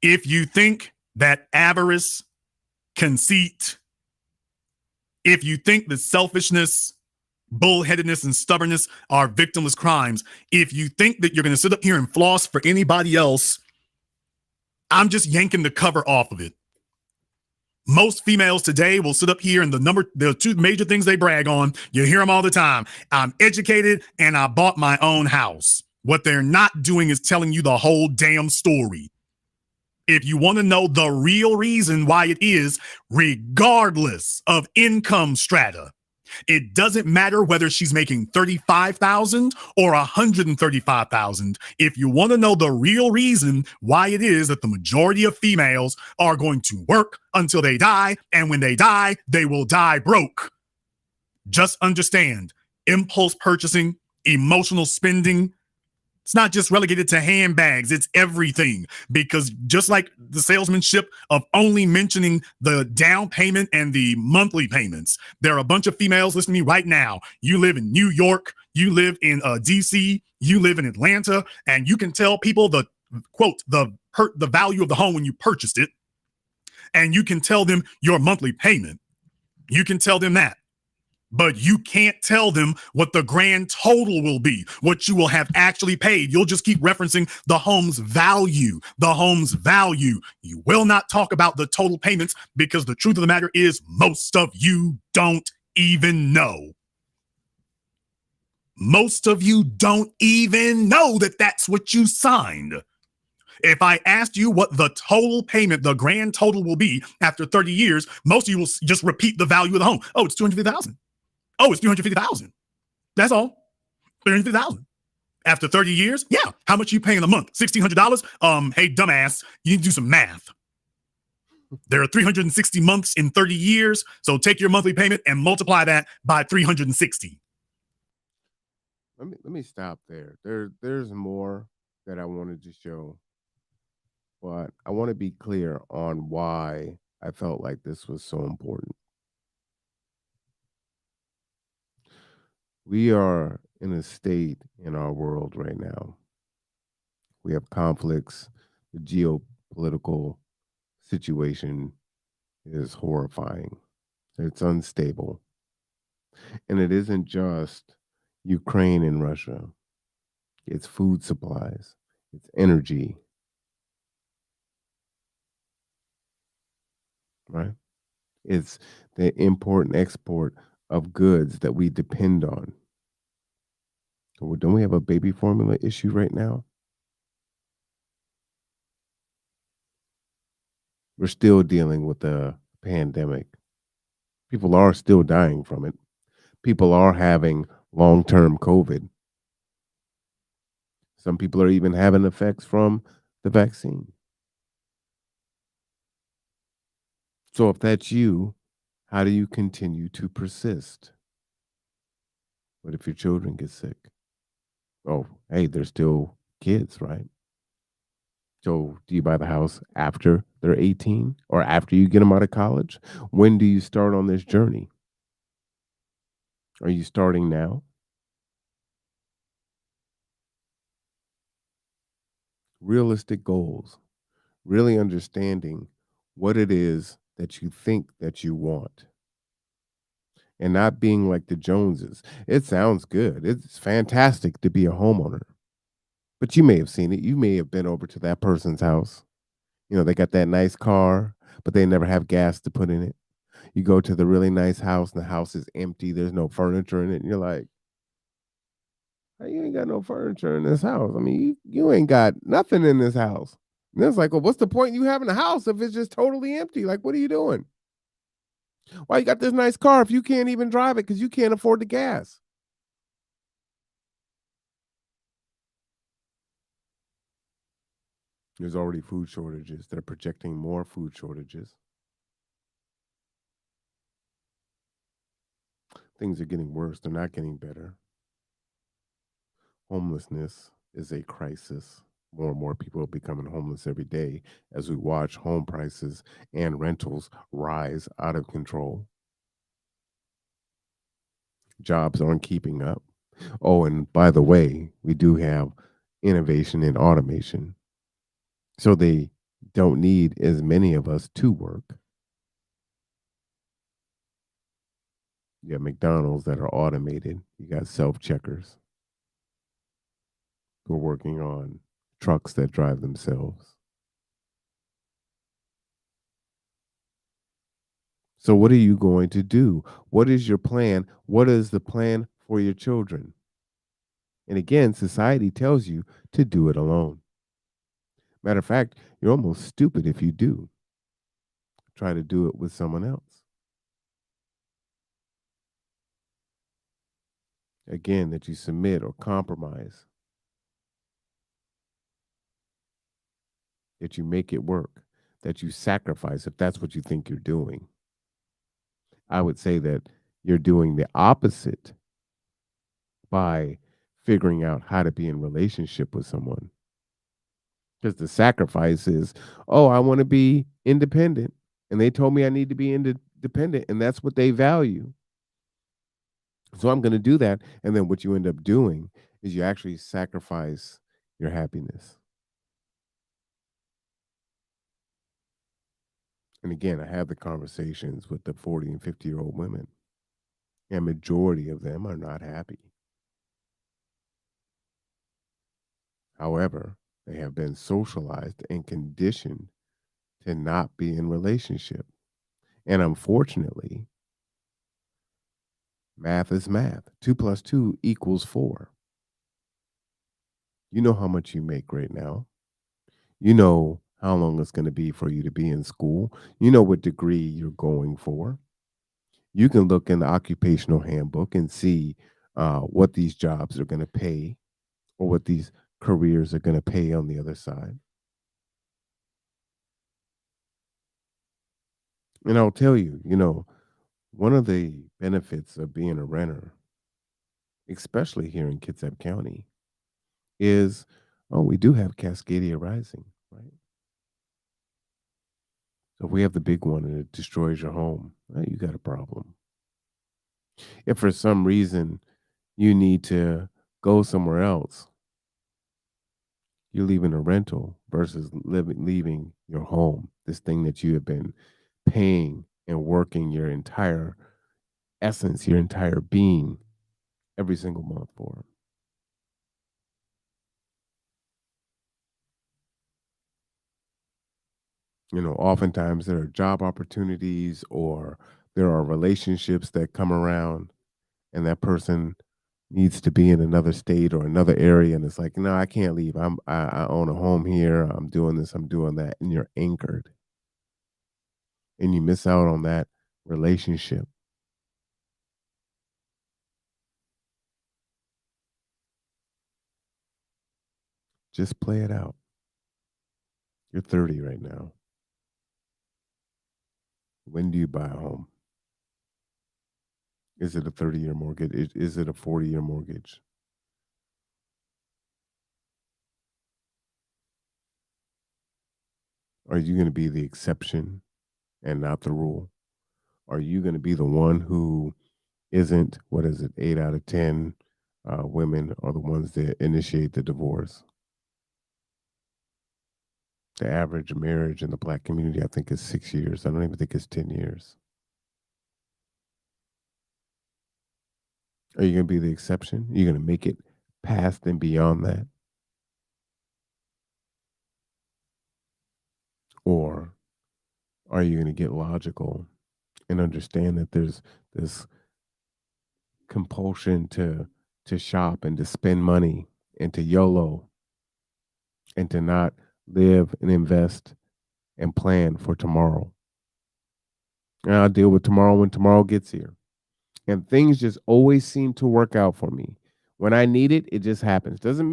Speaker 2: If you think that avarice, conceit, if you think that selfishness, bullheadedness, and stubbornness are victimless crimes, if you think that you're going to sit up here and floss for anybody else, I'm just yanking the cover off of it. Most females today will sit up here and there are 2 major things they brag on. You hear them all the time. I'm educated and I bought my own house. What they're not doing is telling you the whole damn story. If you want to know the real reason why it is, regardless of income strata, it doesn't matter whether she's making $35,000 or $135,000. If you want to know the real reason why it is that the majority of females are going to work until they die, and when they die, they will die broke. Just understand, impulse purchasing, emotional spending, it's not just relegated to handbags, it's everything. Because just like the salesmanship of only mentioning the down payment and the monthly payments, there are a bunch of females listening to me right now. You live in New York, you live in DC, you live in Atlanta, and you can tell people the quote, the value of the home when you purchased it, and you can tell them your monthly payment. You can tell them that. But you can't tell them what the grand total will be, what you will have actually paid. You'll just keep referencing the home's value, the home's value. You will not talk about the total payments because the truth of the matter is most of you don't even know. Most of you don't even know that that's what you signed. If I asked you what the total payment, the grand total will be after 30 years, most of you will just repeat the value of the home. Oh, it's $250,000. Oh, it's $350,000. That's all. $350,000. After 30 years, yeah. How much are you paying a month? $1,600? Hey, dumbass, you need to do some math. There are 360 months in 30 years, so take your monthly payment and multiply that by 360.
Speaker 1: Let me stop there. There's more that I wanted to show, but I want to be clear on why I felt like this was so important. We are in a state in our world right now. We have conflicts. The geopolitical situation is horrifying. It's unstable. And it isn't just Ukraine and Russia. It's food supplies. It's energy. Right? It's the import and export of goods that we depend on. Well, don't we have a baby formula issue right now? We're still dealing with the pandemic. People are still dying from it. People are having long-term COVID. Some people are even having effects from the vaccine. So if that's you, how do you continue to persist? What if your children get sick? Oh, hey, they're still kids, right? So do you buy the house after they're 18 or after you get them out of college? When do you start on this journey? Are you starting now? Realistic goals, really understanding what it is that you think that you want and not being like the Joneses. It sounds good. It's fantastic to be a homeowner, but you may have seen it. You may have been over to that person's house. You know, they got that nice car, but they never have gas to put in it. You go to the really nice house and the house is empty. There's no furniture in it. And you're like, "How you ain't got no furniture in this house? I mean, you ain't got nothing in this house." And it's like, well, what's the point in you having a house if it's just totally empty? Like, what are you doing? Why you got this nice car if you can't even drive it because you can't afford the gas? There's already food shortages. They're projecting more food shortages. Things are getting worse. They're not getting better. Homelessness is a crisis. More and more people are becoming homeless every day as we watch home prices and rentals rise out of control. Jobs aren't keeping up. Oh, and by the way, we do have innovation in automation. So they don't need as many of us to work. You got McDonald's that are automated. You got self-checkers who are working on trucks that drive themselves. So what are you going to do? What is your plan? What is the plan for your children? And again, society tells you to do it alone. Matter of fact, you're almost stupid if you do try to do it with someone else. Again, that you submit or compromise, that you make it work, that you sacrifice if that's what you think you're doing. I would say that you're doing the opposite by figuring out how to be in relationship with someone. Because the sacrifice is, oh, I want to be independent. And they told me I need to be independent, and that's what they value. So I'm going to do that. And then what you end up doing is you actually sacrifice your happiness. And again, I have the conversations with the 40 and 50-year-old women, and majority of them are not happy. However, they have been socialized and conditioned to not be in relationship. And unfortunately, math is math. 2 plus 2 equals 4. You know how much you make right now. You know how long it's going to be for you to be in school. You know what degree you're going for. You can look in the occupational handbook and see what these jobs are going to pay or what these careers are going to pay on the other side. And I'll tell you, one of the benefits of being a renter, especially here in Kitsap County, is we do have Cascadia Rising, right? So if we have the big one and it destroys your home, you got a problem. If for some reason you need to go somewhere else, you're leaving a rental versus leaving your home, this thing that you have been paying and working your entire essence, your entire being every single month for. Oftentimes there are job opportunities or there are relationships that come around, and that person needs to be in another state or another area, and it's like, no, I can't leave. I own a home here. I'm doing this. I'm doing that, and you're anchored, and you miss out on that relationship. Just play it out. You're 30 right now. When do you buy a home? Is it a 30-year mortgage? Is it a 40-year mortgage? Are you going to be the exception and not the rule? Are you going to be the one who isn't, 8 out of 10 women are the ones that initiate the divorce? The average marriage in the Black community, I think, is 6 years. I don't even think it's 10 years. Are you going to be the exception? Are you going to make it past and beyond that? Or are you going to get logical and understand that there's this compulsion to shop and to spend money and to YOLO and to not live and invest and plan for tomorrow? And I'll deal with tomorrow when tomorrow gets here. And things just always seem to work out for me. When I need it, it just happens. Doesn't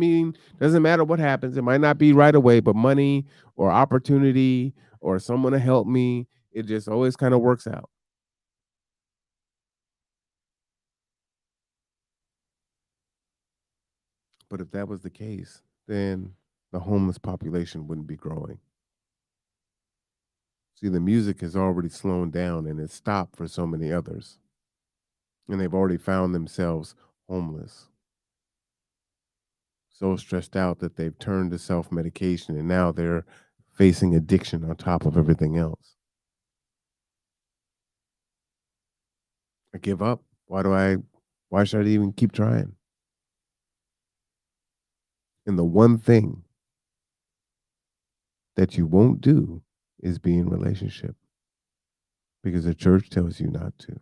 Speaker 1: matter what happens. It might not be right away, but money or opportunity or someone to help me, it just always kind of works out. But if that was the case, then the homeless population wouldn't be growing. See, the music has already slowed down and it's stopped for so many others. And they've already found themselves homeless, so stressed out that they've turned to self medication and now they're facing addiction on top of everything else. I give up. Why should I even keep trying? And the one thing that you won't do is be in relationship because the church tells you not to.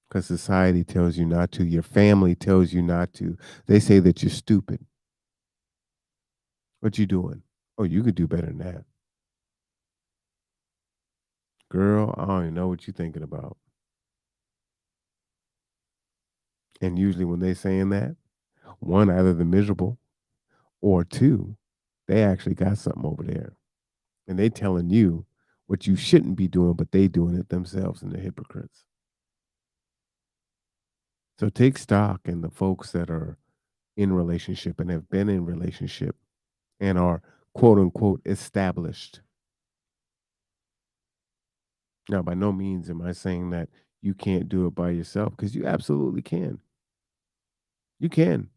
Speaker 1: Because society tells you not to. Your family tells you not to. They say that you're stupid. What you doing? Oh, you could do better than that. Girl, I don't even know what you're thinking about. And usually when they saying that, one, either they're miserable, or two, they actually got something over there. And they telling you what you shouldn't be doing, but they doing it themselves, and they're hypocrites. So take stock in the folks that are in relationship and have been in relationship and are quote unquote established. Now, by no means am I saying that you can't do it by yourself, because you absolutely can. You can.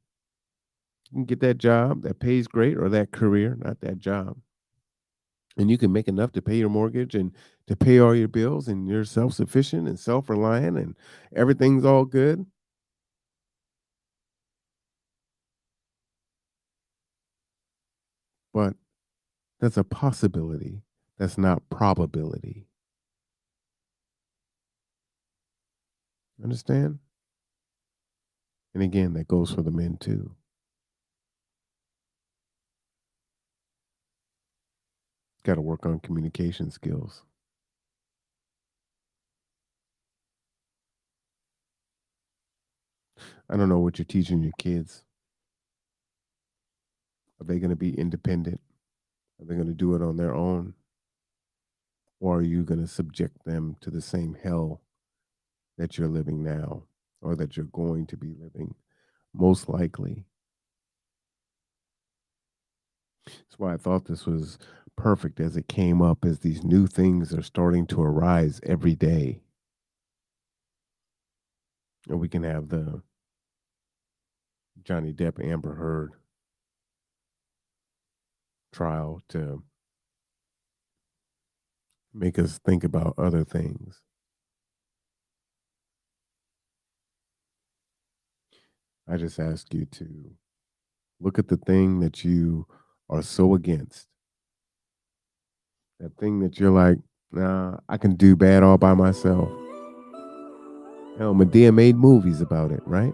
Speaker 1: You can get that job that pays great, or that career, not that job. And you can make enough to pay your mortgage and to pay all your bills, and you're self sufficient and self reliant, and everything's all good. But that's a possibility. That's not probability. Understand? And again, that goes for the men too. Got to work on communication skills. I don't know what you're teaching your kids. Are they going to be independent? Are they going to do it on their own? Or are you going to subject them to the same hell that you're living now, or that you're going to be living, most likely? That's why I thought this was perfect as it came up, as these new things are starting to arise every day. And we can have the Johnny Depp Amber Heard trial to make us think about other things. I just ask you to look at the thing that you are so against. That thing that you're like, nah, I can do bad all by myself. Hell, Medea made movies about it, right?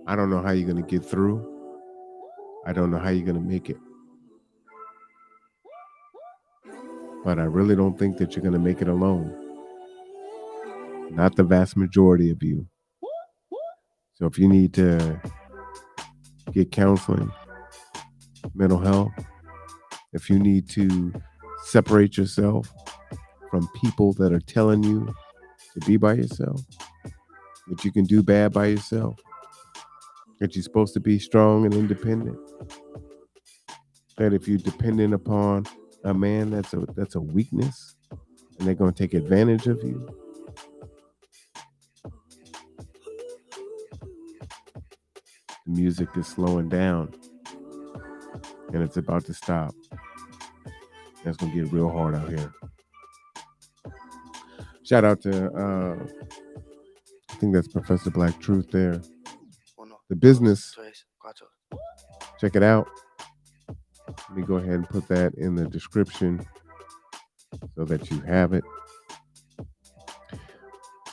Speaker 1: I don't know how you're going to get through. I don't know how you're going to make it. But I really don't think that you're going to make it alone. Not the vast majority of you. So if you need to get counseling, mental health, if you need to separate yourself from people that are telling you to be by yourself, that you can do bad by yourself, that you're supposed to be strong and independent, that if you're dependent upon a man, that's a weakness, and they're going to take advantage of you. The music is slowing down, and it's about to stop. It's going to get real hard out here. Shout out to, I think that's Professor Black Truth there. The Business. Check it out. Let me go ahead and put that in the description so that you have it.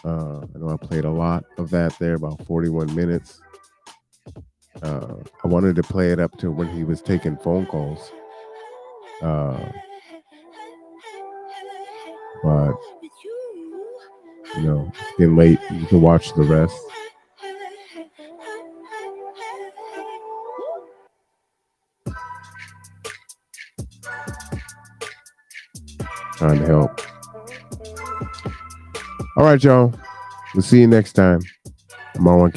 Speaker 1: I know I played a lot of that there, about 41 minutes. I wanted to play it up to when he was taking phone calls. But, you know, it's getting late. You can watch the rest. Trying to help. All right, y'all. We'll see you next time. I'm Marwan.